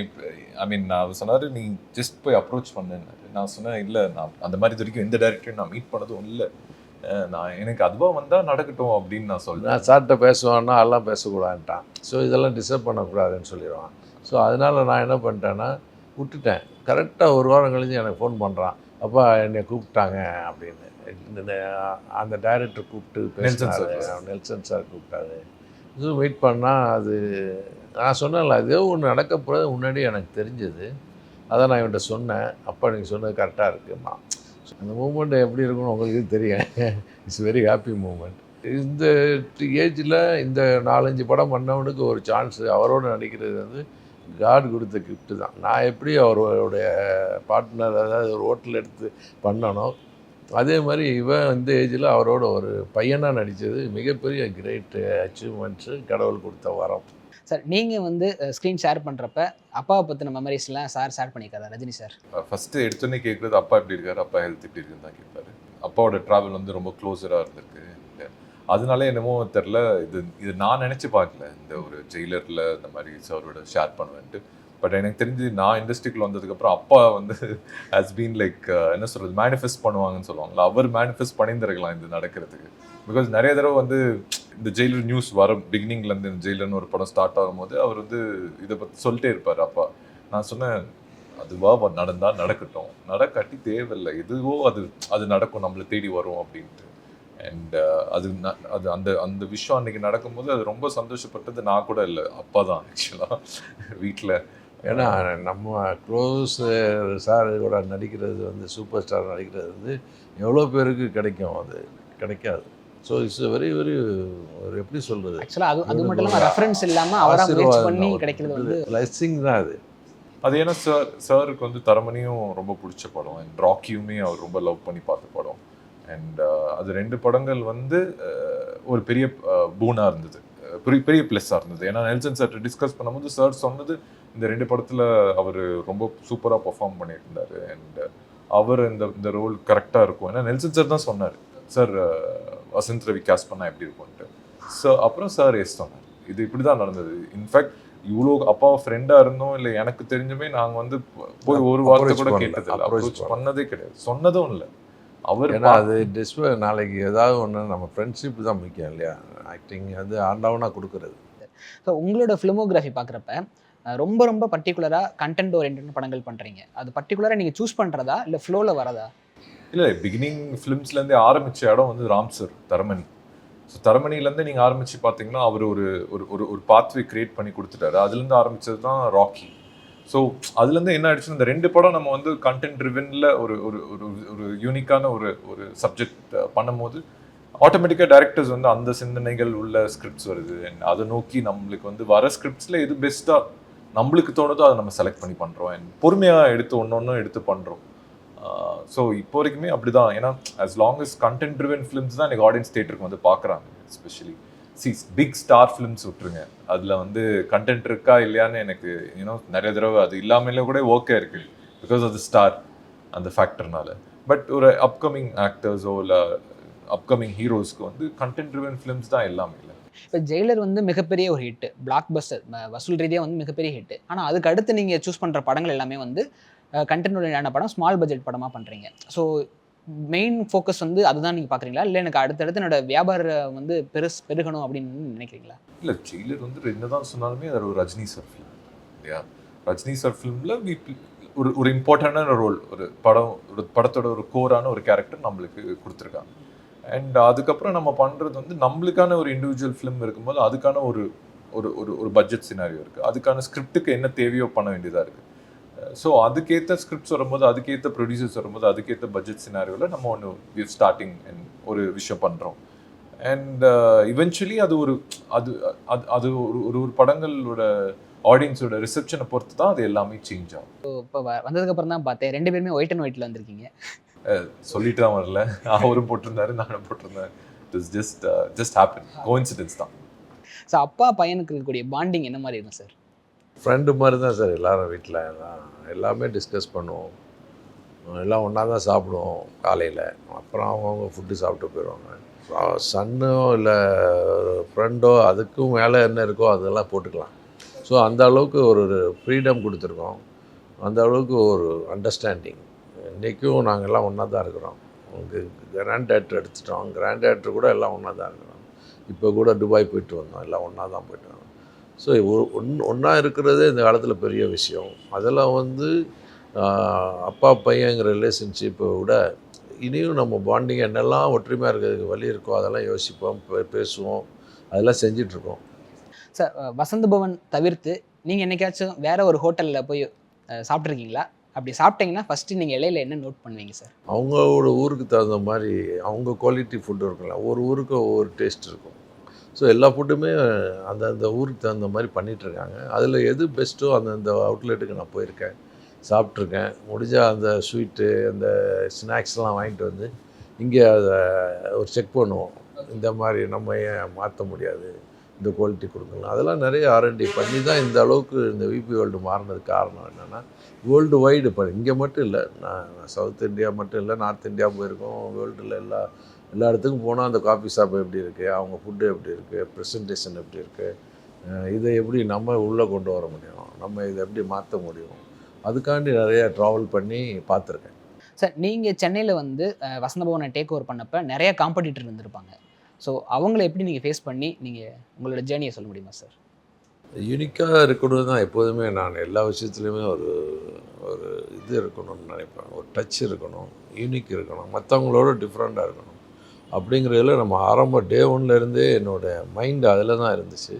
நான் அவர் சொன்னார் நீ ஜஸ்ட் போய் அப்ரோச் பண்ணுன்னு. நான் சொன்னேன் இல்லை, நான் அந்த மாதிரி இது வரைக்கும் எந்த டைரக்டரையும் நான் மீட் பண்ணதும் இல்லை, நான் எனக்கு அதுவாக வந்தால் நடக்கட்டும் அப்படின்னு நான் சொல்கிறேன். நான் சார்கிட்ட பேசுவான்னா எல்லாம் பேசக்கூடாதுன்ட்டான். ஸோ இதெல்லாம் டிஸ்டர்ப் பண்ணக்கூடாதுன்னு சொல்லிடுவான். ஸோ அதனால் நான் என்ன பண்ணிட்டேன்னா விட்டுட்டேன். கரெக்டாக ஒரு வாரம் கழிஞ்சு எனக்கு ஃபோன் பண்ணுறான், அப்பா என்னை கூப்பிட்டாங்க அப்படின்னு. அந்த டைரக்டர் கூப்பிட்டு பேசினாரு, நெல்சன் சார் கூப்பிட்டாரு. ஸோ வெயிட் பண்ணால் அது நான் சொன்னேன்ல, ஏதோ ஒன்று நடக்க போகிறது முன்னாடி எனக்கு தெரிஞ்சது. அதை நான் இவன்கிட்ட சொன்னேன். அப்பா நீங்கள் சொன்னது கரெக்டாக இருக்குமா. அந்த மூமெண்ட் எப்படி இருக்குன்னு உங்களுக்கு தெரியும். It's very happy moment. இந்த ஏஜில் இந்த 4-5 படம் பண்ணவனுக்கு ஒரு சான்ஸு அவரோடு நடிக்கிறது வந்து காட் கொடுத்த கிஃப்ட்டு தான். நான் எப்படி அவருடைய பார்ட்னர், அதாவது ஒரு ஹோட்டல் எடுத்து பண்ணனோ அதே மாதிரி இவன் இந்த ஏஜில் அவரோட ஒரு பையனாக நடித்தது மிகப்பெரிய கிரேட் அச்சீவ்மெண்ட்ஸு, கடவுள் கொடுத்த வரம். சார் நீங்கள் வந்து ஸ்க்ரீன் ஷேர் பண்ணுறப்ப அப்பாவை பற்றின மெமரிஸ்லாம் சார் ஷேர் பண்ணிக்காரா ரஜினி சார்? ஃபஸ்ட்டு எடுத்தோன்னே கேட்குறது அப்பா எப்படி இருக்காரு, அப்பா ஹெல்த் எப்படி இருக்குன்னு தான் கேட்பாரு. அப்பாவோட ட்ராவல் வந்து ரொம்ப க்ளோஸராக இருந்திருக்கு. அதனால என்னமோ தெரில, இது நான் நினச்சி பார்க்கல இந்த ஒரு ஜெயிலரில் இந்த மாதிரி சாரோட ஷேர் பண்ணுவேன்ட்டு. பட் எனக்கு தெரிஞ்சு நான் இண்டஸ்ட்ரிக்குள்ள வந்ததுக்கப்புறம் அப்பா வந்து ஹஸ் பீன் லைக் என்ன சொல்கிறது, மேனிஃபெஸ்ட் பண்ணுவாங்கன்னு சொல்லுவாங்களா, அவர் மேனிஃபெஸ்ட் பண்ணியிருந்திருக்கலாம் இது நடக்கிறதுக்கு. பிகாஸ் நிறைய தடவை வந்து இந்த ஜெயிலர் நியூஸ் வரும், பிகினிங்லேருந்து இந்த ஜெயிலர்னு ஒரு படம் ஸ்டார்ட் ஆகும்போது அவர் வந்து இதை பற்றி சொல்லிட்டே இருப்பார் அப்பா. நான் சொன்னேன் அதுவாக நடந்தால் நடக்கட்டும், நடக்காட்டி தேவையில்லை, எதுவோ அது நடக்கும், நம்மளை தேடி வரும் அப்படின்ட்டு. அண்ட் அது அந்த விஷயம் அன்றைக்கி நடக்கும்போது அது ரொம்ப சந்தோஷப்பட்டது நான் கூட இல்லை, அப்பா தான் ஆக்சுவலாக வீட்டில். ஏன்னா நம்ம க்ளோஸ் சார் கூட நடிக்கிறது வந்து சூப்பர் ஸ்டார் நடிக்கிறது வந்து எவ்வளோ பேருக்கு கிடைக்கும், அது கிடைக்காது. ஸோ இட்ஸ் வெரி வெரி ஒரு எப்படி சொல்கிறது, ஆக்சுவலாக அது மட்டும் இல்லாமல் ரெஃபரன்ஸ் இல்லாமல் அவராக முயற்சி பண்ணி கிடைக்கிறது வந்து பிளெஸ்ஸிங் தான் அது. அது ஏன்னா சாருக்கு வந்து தரமணியும் ரொம்ப பிடிச்ச படம், அண்ட் ராக்கியுமே அவர் ரொம்ப லவ் பண்ணி பார்த்த படம். அண்ட் அது 2 படங்கள் வந்து ஒரு பெரிய பூனாக இருந்தது, பெரிய ப்ளஸ்ஸாக இருந்தது. ஏன்னா நெல்சன் சார் டிஸ்கஸ் பண்ணும்போது சார் சொன்னது இந்த 2 படத்தில் அவர் ரொம்ப சூப்பராக பர்ஃபார்ம் பண்ணியிருந்தார். அண்ட் அவர் இந்த ரோல் கரெக்டாக இருக்கும். ஏன்னா நெல்சன் சார் தான் சொன்னார், சார் வசந்த் ரவி கேஸ்ட் பண்ணால் எப்படி இருக்கும்ன்ட்டு. அப்புறம் சார் சொன்னார் இது இப்படி தான் நடந்தது. இன்ஃபேக்ட் இவ்வளோ அப்பாவை ஃப்ரெண்டாக இருந்தோம் இல்லை எனக்கு தெரிஞ்சுமே நாங்கள் வந்து போய் ஒரு வார்த்தை கூட கேட்டதில்லை, அப்ரோச் பண்ணதே கிடையாது, சொன்னதும் இல்லை. அவர் ஏன்னா அது நாளைக்கு ஏதாவது ஒன்று நம்ம ஃப்ரெண்ட்ஷிப் தான் முக்கியம் இல்லையா, ஆக்டிங் வந்து ஆண்டவனாக கொடுக்குறது. ஸோ உங்களோட ஃபிலிமோகிராஃபி பார்க்குறப்ப ரொம்ப ரொம்ப பர்டிகுலராக கண்டென்ட் ஓரியன்ட் படங்கள் பண்ணுறீங்க. அது பர்டிகுலராக நீங்கள் சூஸ் பண்ணுறதா இல்லை ஃப்ளோவில் வரதா? இல்லை, பிகினிங் ஃபிலிம்ஸ்லேருந்தே ஆரம்பித்த இடம் வந்து ராம் சார், தரமணி. ஸோ தரமணிலேருந்து நீங்கள் ஆரம்பித்து பார்த்தீங்கன்னா அவர் ஒரு ஒரு ஒரு பாத்வே கிரியேட் பண்ணி கொடுத்துட்டாரு. அதுலேருந்து ஆரம்பித்தது தான் ராக்கி. ஸோ அதுலேருந்து என்ன ஆயிடுச்சுன்னா இந்த 2 படம் நம்ம வந்து கண்டென்ட் ட்ரிவனில் ஒரு ஒரு ஒரு ஒரு யூனிக்கான ஒரு ஒரு சப்ஜெக்ட் பண்ணும்போது ஆட்டோமேட்டிக்காக டைரக்டர்ஸ் வந்து அந்த சிந்தனைகள் உள்ள ஸ்கிரிப்ட்ஸ் வருது. அண்ட் அதை நோக்கி நம்மளுக்கு வந்து வர ஸ்கிரிப்ட்ஸில் எது பெஸ்ட்டாக நம்மளுக்கு தோணுதோ அதை நம்ம செலக்ட் பண்ணி பண்ணுறோம். அண்ட் பொறுமையாக எடுத்து ஒன்று எடுத்து பண்ணுறோம். ஸோ இப்போ வரைக்குமே அப்படி தான். ஏன்னா as long as content driven films தான் எனக்கு ஆடியன்ஸ் தியேட்டருக்கு வந்து பார்க்குறாங்க. எஸ்பெஷலி பிக் ஸ்டார் ஃபிலிம்ஸ் விட்டுருங்க, அதில் வந்து கண்டென்ட் இருக்கா இல்லையான்னு எனக்கு நிறைய தடவை அது இல்லாமலே கூட ஓகே இருக்குது பிகாஸ் ஆஃப் த ஸ்டார் அந்த ஃபேக்டர்னால. பட் ஒரு அப்கமிங் ஆக்டர்ஸோ இல்லை அப்கமிங் ஹீரோஸ்க்கு வந்து கண்டென்ட் ட்ரிவன் ஃபிலிம்ஸ் தான் எல்லாமே. இல்லை, இப்போ ஜெயிலர் வந்து மிகப்பெரிய ஒரு ஹிட், பிளாக் பஸ்டர், வசூல் ரீதியாக வந்து மிகப்பெரிய ஹிட். ஆனால் அதுக்கு அடுத்து நீங்கள் சூஸ் பண்ணுற படங்கள் எல்லாமே வந்து கண்டென்ட் ஓரியன்டான படம், ஸ்மால் பட்ஜெட் படமாக பண்ணுறீங்க. ஸோ மெயின் ஃபோக்கஸ் வந்து அதுதான் நீங்கள் பார்க்குறீங்களா, இல்லை எனக்கு அடுத்தடுத்து என்னோட வியாபாரம் வந்து பெருகணும் அப்படின்னு நினைக்கிறீங்களா? இல்லை, ஜெயிலர் வந்து என்னதான் சொன்னாலுமே அது ஒரு ரஜினி சார் ஃபிலிம் இல்லையா? ரஜினி சார் ஃபிலிமில் ஒரு இம்பார்ட்டண்டான ரோல், ஒரு படத்தோட ஒரு கோரான ஒரு கேரக்டர் நம்மளுக்கு கொடுத்துருக்காங்க. அண்ட் அதுக்கப்புறம் நம்ம பண்ணுறது வந்து நம்மளுக்கான ஒரு இண்டிவிஜுவல் ஃபிலிம் இருக்கும்போது அதுக்கான ஒரு ஒரு ஒரு பட்ஜெட் சினாரியோ இருக்குது, அதுக்கான ஸ்கிரிப்டுக்கு என்ன தேவையோ பண்ண வேண்டியதாக இருக்குது. ஸோ அதுக்கேற்ற ஸ்கிரிப்ட்ஸ் வரும்போது, அதுக்கேற்ற ப்ரொடியூசர்ஸ் வரும்போது, அதுக்கேற்ற பட்ஜெட் சினாரியோவில் நம்ம ஒன்று ஸ்டார்டிங் ஒரு விஷயம் பண்ணுறோம். அண்ட் இவென்ச்சுவலி அது ஒரு அது அது அது ஒரு ஒரு படங்களோட ஆடியன்ஸோட ரிசெப்ஷனை பொறுத்து தான் அது எல்லாமே சேஞ்ச் ஆகும். ஸோ இப்போ வந்ததுக்கப்புறம் தான் பார்த்தேன் 2 பேருமே ஒயிட் அண்ட் ஒயிட்டில் வந்திருக்கீங்க. சொல்லிட்டு தான் வரல, அவரும் போட்டிருந்தாரு, நானும் போட்டிருந்தேன். It is just happen, coincidence தான். ஸோ அப்பா பையனுக்கு இருக்கக்கூடிய பாண்டிங் என்ன மாதிரி இருக்கும் சார்? ஃப்ரெண்டு மாதிரி தான் சார் எல்லோரும் வீட்டில் எல்லாமே டிஸ்கஸ் பண்ணுவோம், எல்லாம் ஒன்றா தான் சாப்பிடுவோம் காலையில். அப்புறம் அவங்கவுங்க ஃபுட்டு சாப்பிட்டு போயிடுவாங்க. சன்னோ இல்லை ஃப்ரெண்டோ அதுக்கும் மேலே என்ன இருக்கோ அதெல்லாம் போட்டுக்கலாம். ஸோ அந்த அளவுக்கு ஒரு ஃப்ரீடம் கொடுத்துருக்கோம், அந்த அளவுக்கு ஒரு அண்டர்ஸ்டாண்டிங். இன்றைக்கும் நாங்கள் எல்லாம் ஒன்றா தான் இருக்கிறோம். கிராண்ட் டேரக்டர் எடுத்துட்டோம், கிராண்ட் டேரக்டர் கூட எல்லாம் ஒன்றா தான் இருக்கிறோம். இப்போ கூட துபாய் போயிட்டு வந்தோம், எல்லாம் ஒன்றா தான் போயிட்டு வந்தோம். ஸோ ஒன்றா இருக்கிறதே இந்த காலத்தில் பெரிய விஷயம். அதெல்லாம் வந்து அப்பா பையங்கிற ரிலேஷன்ஷிப்பை விட இனியும் நம்ம பாண்டிங் என்னெல்லாம் ஒற்றுமையாக இருக்கிறதுக்கு வழி இருக்கோ அதெல்லாம் யோசிப்போம், பேசுவோம், அதெல்லாம் செஞ்சிட்ருக்கோம். சார் வசந்த பவன் தவிர்த்து நீங்கள் என்னைக்காச்சும் வேறு ஒரு ஹோட்டலில் போய் சாப்பிட்ருக்கீங்களா? அப்படி சாப்பிட்டீங்கன்னா ஃபஸ்ட்டு நீங்கள் இலையில என்ன நோட் பண்ணுவீங்க சார்? அவங்களோட ஊருக்கு தகுந்த மாதிரி அவங்க குவாலிட்டி ஃபுட்டு இருக்கலாம், ஒரு ஊருக்கு ஒவ்வொரு டேஸ்ட் இருக்கும். ஸோ எல்லா ஃபுட்டுமே அந்தந்த ஊருக்கு தகுந்த மாதிரி பண்ணிகிட்ருக்காங்க. அதில் எது பெஸ்ட்டோ அந்தந்த அவுட்லெட்டுக்கு நான் போயிருக்கேன், சாப்பிட்ருக்கேன். முடிஞ்சால் அந்த ஸ்வீட்டு அந்த ஸ்நாக்ஸ்லாம் வாங்கிட்டு வந்து இங்கே அதை ஒரு செக் பண்ணுவோம். இந்த மாதிரி நம்ம ஏன் மாற்ற முடியாது, இந்த குவாலிட்டி கொடுக்கலாம். அதெல்லாம் நிறைய R&D பண்ணி தான் இந்த அளவுக்கு இந்த விபி வேர்ல்டு மாறினதுக்கு காரணம் என்னென்னா வேர்ல்டு வைடு. இப்போ இங்கே மட்டும் இல்லை, நான் சவுத் இந்தியா மட்டும் இல்லை, நார்த் இந்தியா போயிருக்கோம். வேர்ல்டில் எல்லா இடத்துக்கும் போனால் அந்த காஃபி ஷாப் எப்படி இருக்குது, அவங்க ஃபுட்டு எப்படி இருக்குது, ப்ரெசன்டேஷன் எப்படி இருக்குது, இதை எப்படி நம்ம உள்ளே கொண்டு வர முடியும், நம்ம இதை எப்படி மாற்ற முடியும், அதுக்காண்டி நிறையா ட்ராவல் பண்ணி பார்த்துருக்கேன். சார் நீங்கள் சென்னையில் வந்து வசந்த பவனை டேக் ஓவர் பண்ணப்போ நிறைய காம்படிட்டர் இருந்திருப்பாங்க. ஸோ அவங்கள எப்படி நீங்கள் ஃபேஸ் பண்ணி நீங்கள் உங்களோட ஜேர்னியை சொல்ல முடியுமா சார்? யூனிக்காக இருக்கணும் தான் எப்போதுமே. நான் எல்லா விஷயத்துலையுமே ஒரு ஒரு இது இருக்கணும்னு நினைப்பேன், ஒரு டச் இருக்கணும், யூனிக் இருக்கணும், மற்றவங்களோட டிஃப்ரெண்ட்டாக இருக்கணும். அப்படிங்கிறதுல நம்ம ஆரம்ப டே ஒன்லேருந்தே என்னோடய மைண்டு அதில் தான் இருந்துச்சு.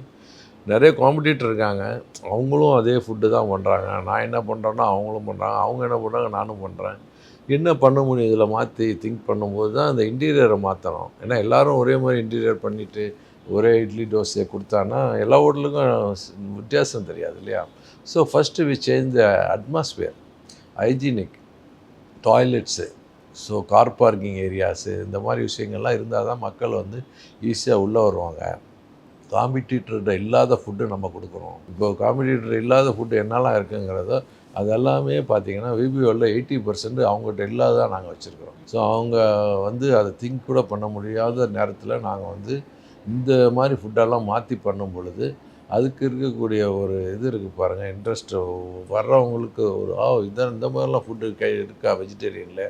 நிறைய காம்படிட்டர் இருக்காங்க, அவங்களும் அதே ஃபுட்டு தான் பண்ணுறாங்க. நான் என்ன பண்ணுறேன்னா அவங்களும் பண்ணுறாங்க, அவங்க என்ன பண்ணுறாங்க நானும் பண்ணுறேன். என்ன பண்ண முடியும் இதில் மாற்றி திங்க் பண்ணும்போது தான் அந்த இன்டீரியரை மாற்றணும். ஏன்னா எல்லோரும் ஒரே மாதிரி இன்டீரியர் பண்ணிவிட்டு ஒரே இட்லி தோசையை கொடுத்தான்னா எல்லா ஹோட்டலுக்கும் வித்தியாசம் தெரியாது இல்லையா? So first we change the atmosphere, hygienic, toilets, so car parking areas, இந்த மாதிரி விஷயங்கள்லாம் இருந்தால் தான் மக்கள் வந்து ஈஸியாக உள்ளே வருவாங்க. காம்படிட்டர்கிட்ட இல்லாத ஃபுட்டு நம்ம கொடுக்குறோம். இப்போ காம்படிட்டர் இல்லாத ஃபுட்டு என்னெல்லாம் இருக்குங்கிறதோ அதெல்லாமே பார்த்திங்கன்னா விபி வேர்ல்டில் 80% அவங்ககிட்ட இல்லாத நாங்கள் வச்சுருக்கிறோம். ஸோ அவங்க வந்து அதை திங்க் கூட பண்ண முடியாத நேரத்தில் நாங்கள் வந்து இந்த மாதிரி ஃபுட்டெல்லாம் மாற்றி பண்ணும் பொழுது அதுக்கு இருக்கக்கூடிய ஒரு இது இருக்குது பாருங்கள், இன்ட்ரெஸ்ட்டு வர்றவங்களுக்கு ஒரு இந்த மாதிரிலாம் ஃபுட்டு இருக்கா வெஜிடேரியனில்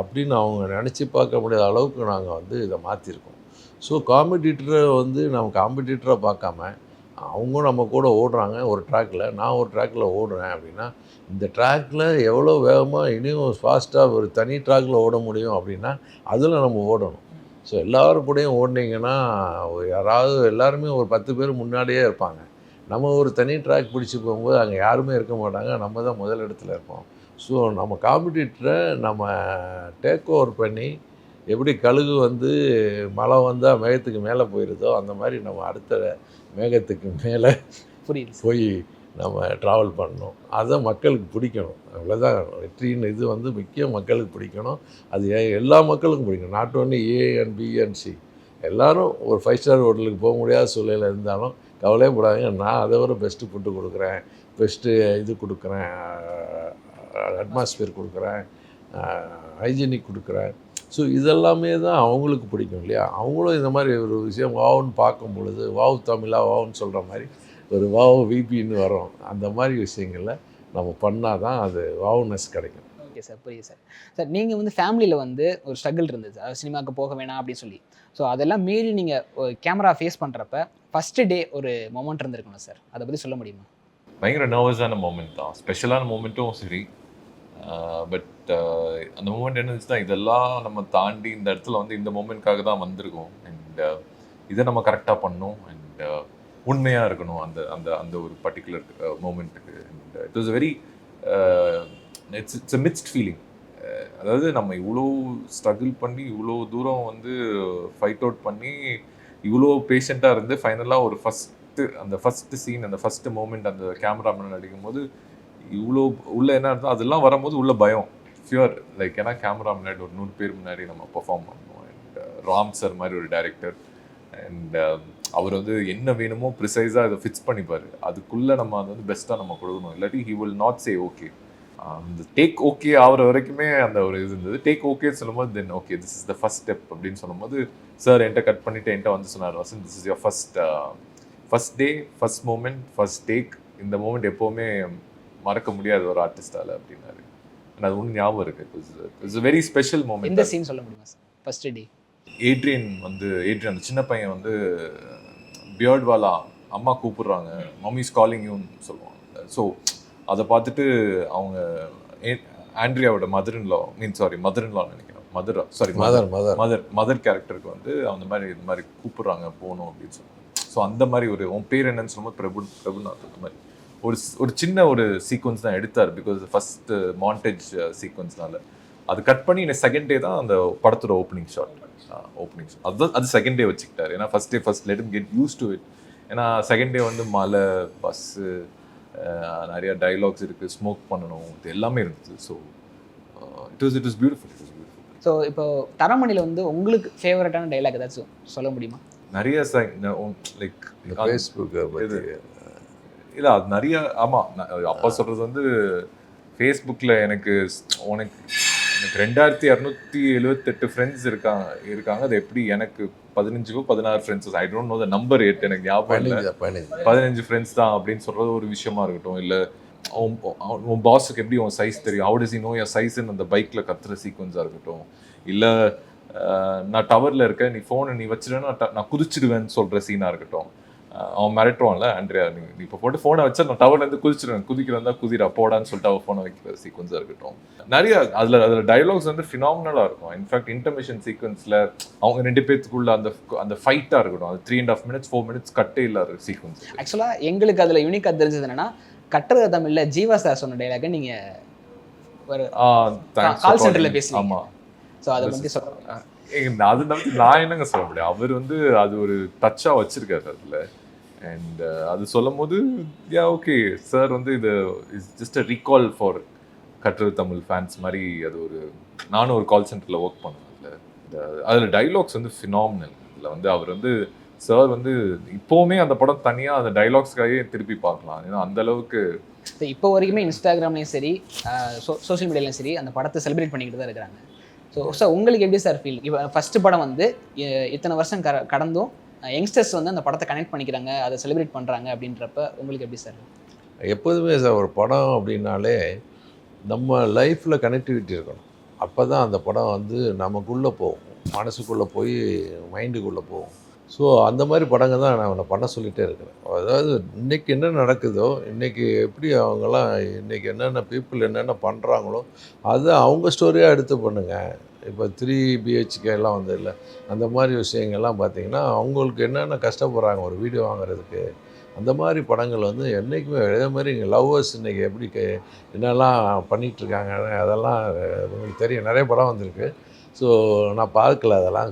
அப்படின்னு அவங்க நினச்சி பார்க்க முடியாத அளவுக்கு நாங்கள் வந்து இதை மாற்றிருக்கோம். ஸோ காம்படிட்டரை வந்து நம்ம காம்படிட்டராக பார்க்காம அவங்க நம்ம கூட ஓடுறாங்க ஒரு ட்ராக்கில், நான் ஒரு ட்ராக்கில் ஓடுறேன் அப்படின்னா, இந்த ட்ராக்கில் எவ்வளோ வேகமாக இனியும் ஃபாஸ்ட்டாக ஒரு தனி ட்ராக்கில் ஓட முடியும் அப்படின்னா, அதில் நம்ம ஓடணும். ஸோ எல்லோரும் கூடயும் ஓடினீங்கன்னா யாராவது எல்லாருமே ஒரு 10 பேர் முன்னாடியே இருப்பாங்க. நம்ம ஒரு தனி ட்ராக் பிடிச்சி போகும்போது அங்கே யாருமே இருக்க மாட்டாங்க, நம்ம தான் முதல் இடத்துல இருப்போம். ஸோ நம்ம காம்படிட்டரை நம்ம டேக் ஓவர் பண்ணி, எப்படி கழுகு வந்து மழை வந்தால் மேகத்துக்கு மேலே போயிடுதோ, அந்த மாதிரி நம்ம அடுத்த மேகத்துக்கு மேலே புரியுது. போய் நம்ம ட்ராவல் பண்ணணும். அதை மக்களுக்கு பிடிக்கணும். அவ்வளோதான் வெற்றியின் இது வந்து முக்கியம், மக்களுக்கு பிடிக்கணும். அது எல்லா மக்களுக்கும் பிடிக்கணும். Not only A and B and C. எல்லோரும் ஒரு 5 ஸ்டார் ஹோட்டலுக்கு போக முடியாத சூழ்நிலை இருந்தாலும் கவலையே படாதீங்க, நான் அதை விட பெஸ்ட்டு ஃபுட்டு கொடுக்குறேன், பெஸ்ட்டு இது கொடுக்குறேன், அட்மாஸ்பியர் கொடுக்குறேன், ஹைஜீனிக் கொடுக்குறேன். ஸோ இதெல்லாமே தான் அவங்களுக்கு பிடிக்கும் இல்லையா? அவங்களும் இந்த மாதிரி ஒரு விஷயம் வாவுன்னு பார்க்கும் பொழுது, வாவ் தமிழா வாவுன்னு சொல்கிற மாதிரி ஒரு வாவ் விபின்னு வரும். அந்த மாதிரி விஷயங்களில் நம்ம பண்ணால் தான் அது வாவ்னஸ் கிடைக்கும். ஓகே சார், புரியுது சார். சார் நீங்கள் வந்து ஃபேமிலியில் வந்து ஒரு ஸ்ட்ரகிள் இருந்தது, சினிமாவுக்கு போக வேணாம் அப்படின்னு சொல்லி. ஸோ அதெல்லாம் மீறி நீங்கள் கேமரா ஃபேஸ் பண்ணுறப்ப ஃபஸ்ட்டு டே ஒரு மொமெண்ட் இருந்திருக்கணும் சார், அதை பற்றி சொல்ல முடியுமா? பயங்கர நர்வஸான மூமெண்ட் தான், ஸ்பெஷலான மூமெண்ட்டும் சரி. பட் அந்த மூமெண்ட் என்ன இருந்துச்சுன்னா, இதெல்லாம் நம்ம தாண்டி இந்த இடத்துல வந்து இந்த மூமெண்ட்காக தான் வந்திருக்கோம். அண்ட் இதை நம்ம கரெக்டாக பண்ணணும். அண்ட் உண்மையாக இருக்கணும் அந்த அந்த அந்த ஒரு பர்டிகுலர் மூமெண்ட்டுக்கு. And it was very it's mixed feeling. அதாவது நம்ம இவ்வளோ ஸ்ட்ரகிள் பண்ணி இவ்வளோ தூரம் வந்து ஃபைட் அவுட் பண்ணி இவ்வளோ பேஷண்ட்டாக இருந்து ஃபைனலாக ஒரு அந்த ஃபஸ்ட்டு சீன், அந்த ஃபஸ்ட்டு மூமெண்ட் அந்த கேமராமேன் நடிக்கும்போது இவ்வளோ உள்ள என்ன இருந்தோ அதெல்லாம் வரும்போது உள்ள பயம், ஃபியர். லைக் ஏன்னா கேமரா முன்னாடி ஒரு 100 பேர் முன்னாடி நம்ம பெர்ஃபார்ம் பண்ணணும். அண்ட் ராம் சார் மாதிரி ஒரு டைரக்டர், அண்ட் அவர் வந்து என்ன வேணுமோ ப்ரிசைஸாக இதை ஃபிக்ஸ் பண்ணிப்பார். அதுக்குள்ளே நம்ம அதை வந்து பெஸ்ட்டாக நம்ம கொடுக்கணும், இல்லாட்டி he will not say okay. அந்த டேக் ஓகே ஆகிற வரைக்குமே அந்த ஒரு இது இருந்தது. டேக் ஓகே சொல்லும்போது then okay this is the first step அப்படின்னு சொல்லும்போது சார் என்கிட்ட கட் பண்ணிவிட்டு என்கிட்ட வந்து சொன்னார், Vasanth this is your first day, first moment, first take. இந்த மூமெண்ட் எப்போவுமே மறக்க முடியாது ஒரு ஆர்டிஸ்டால் அப்படின்னாரு. அது ஒன்று ஞாபகம் இருக்குது. It's very special moment. இந்த சீன் சொல்ல முடியுமா சார்? ஃபர்ஸ்ட் டே ஏட்ரியன் அந்த சின்ன பையன் வந்து பியர்ட்வாலா அம்மா கூப்பிடுறாங்க, மம்மிஸ் காலிங்யூன்னு சொல்லுவாங்க. ஸோ அதை பார்த்துட்டு அவங்க ஆண்ட்ரியாவோட மதர்இன்லா நினைக்கிறேன், மதர் கேரக்டருக்கு வந்து அந்த மாதிரி இது மாதிரி கூப்பிடுறாங்க போகணும் அப்படின்னு சொல்லுவாங்க. ஸோ அந்த மாதிரி ஒரு உன் பேர் என்னன்னு சொல்லும்போது பிரபுநாத் அந்த மாதிரி ஒரு சின்ன ஒரு சீக்வன்ஸ் தான் எடுத்தார். பிகாஸ் ஃபஸ்ட்டு மாண்டேஜ் சீக்வன்ஸ்னால அது கட் பண்ணி இந்த செகண்ட் டே தான் அந்த படத்தோட ஓப்பனிங் ஷாட். அது செகண்ட் டே வச்சுக்கிட்டாரு. ஏன்னா first let him get used to it. ஏன்னா செகண்ட் டே வந்து மலை, பஸ்ஸு, நிறைய டைலாக்ஸ் இருக்குது, ஸ்மோக் பண்ணணும், இது எல்லாமே இருந்துச்சு. So it was beautiful. So இப்போ தரமணியில் வந்து உங்களுக்கு ஃபேவரட்டான டைலாக் ஏதாச்சும் சொல்ல முடியுமா? நிறைய லைக் ஃபேஸ்புக் இது இல்லை அது நிறைய. ஆமாம், அப்பா சொல்கிறது வந்து ஃபேஸ்புக்கில் எனக்கு 2278 ஃப்ரெண்ட்ஸ் இருக்காங்க. அது எப்படி எனக்கு 16 friends, I don't know the number yet, எனக்கு ஞாபகம் இல்லை. 15 ஃப்ரெண்ட்ஸ் தான் அப்படின்னு சொல்கிறது ஒரு விஷயமா இருக்கட்டும். இல்லை உன் பாஸுக்கு எப்படி உன் சைஸ் தெரியும், how does he know your சைஸ்ன்னு அந்த பைக்கில் கத்துற சீக்வன்ஸாக இருக்கட்டும். இல்லை நான் டவரில் இருக்கேன், நீ ஃபோனை நீ வச்சிடுவேன்னா நான் குதிச்சிடுவேன்னு சொல்கிற சீனாக இருக்கட்டும். அவன் மிரட்டுவான்ல, ஆண்ட்ரியா நீ இப்போ போட்டு ஃபோனை வச்சா நான் டவர்லேருந்து குதிச்சிடுவேன், குதிக்கிறதா குதிரா போடான்னு சொல்லிட்டு அவள் ஃபோனை வைக்கிற சீக்வன்ஸாக இருக்கட்டும். நிறைய அதில் டைலாக்ஸ் வந்து ஃபினாமினலாக இருக்கும். இன்ஃபேக்ட் இன்டர்மிஷன் சீக்வன்ஸில் அவங்க 2 பேத்துக்குள்ள அந்த ஃபைட்டாக இருக்கட்டும், அது 3.5 minutes 4 minutes கட்டே இல்லாத சீக்வன்ஸ். ஆக்சுவலாக எங்களுக்கு அதில் யூனிக்காக தெரிஞ்சது என்னன்னா, கட்டுறது தமிழில் ஜீவா சார் சொன்ன டைலாக நீங்கள் ஒரு கால் சென்டரில் பேசுவீங்க. ஆமாம், ஸோ அதை பற்றி சொல்கிறேன். அது நான் என்னங்க சொல்ல முடியும், அவர் வந்து அது ஒரு டச்சாக வச்சிருக்காரு அதில். அண்ட் அது சொல்லும் போது ஓகே சார் வந்து இது is just a recall for கட்டுறது தமிழ் ஃபேன்ஸ் மாதிரி. அது ஒரு நானும் ஒரு கால் சென்டரில் ஒர்க் பண்ணேன். அதில் டைலாக்ஸ் வந்து ஃபினாமினல். இதில் வந்து அவர் வந்து சார் வந்து இப்போவுமே அந்த படம் தனியாக அந்த டைலாக்ஸ்க்காகவே திருப்பி பார்க்கலாம். ஏன்னா அந்த அளவுக்கு இப்போ வரைக்குமே இன்ஸ்டாகிராம்லேயும் சரி சோஷியல் மீடியாலையும் சரி அந்த படத்தை செலிப்ரேட் பண்ணிக்கிட்டு தான் இருக்கிறாங்க. ஸோ உங்களுக்கு எப்படி சார் ஃபீல்? இப்போ ஃபஸ்ட்டு படம் வந்து இத்தனை வருஷம் கடந்தும் யங்ஸ்டர்ஸ் வந்து அந்த படத்தை கனெக்ட் பண்ணிக்கிறாங்க, அதை செலிப்ரேட் பண்ணுறாங்க அப்படின்றப்ப உங்களுக்கு எப்படி சார்? எப்போதுமே சார் ஒரு படம் அப்படின்னாலே நம்ம லைஃப்பில் கனெக்டிவிட்டி இருக்கணும். அப்போ தான் அந்த படம் வந்து நமக்குள்ளே போகும், மனசுக்குள்ளே போய் மைண்டுக்குள்ளே போகும். ஸோ அந்த மாதிரி படங்கள் தான் நான் அவனை பண்ண சொல்லிகிட்டே இருக்கிறேன். அதாவது இன்றைக்கி என்ன நடக்குதோ, இன்றைக்கி எப்படி அவங்கெல்லாம் இன்றைக்கி என்னென்ன பீப்புள் என்னென்ன பண்ணுறாங்களோ அதை அவங்க ஸ்டோரியாக எடுத்து பண்ணுங்கள். இப்போ 3 BHK எல்லாம் வந்து இல்லை, அந்த மாதிரி விஷயங்கள்லாம் பார்த்திங்கன்னா அவங்களுக்கு என்னென்ன கஷ்டப்படுறாங்க ஒரு வீடியோ வாங்குறதுக்கு. அந்த மாதிரி படங்கள் வந்து என்றைக்குமே அதே மாதிரி இங்கே லவ்வர்ஸ் இன்றைக்கி எப்படி என்னெல்லாம் பண்ணிகிட்ருக்காங்க அதெல்லாம் உங்களுக்கு தெரியும். நிறைய படம் வந்திருக்கு. ஸோ நான் பார்க்கல, அதெல்லாம்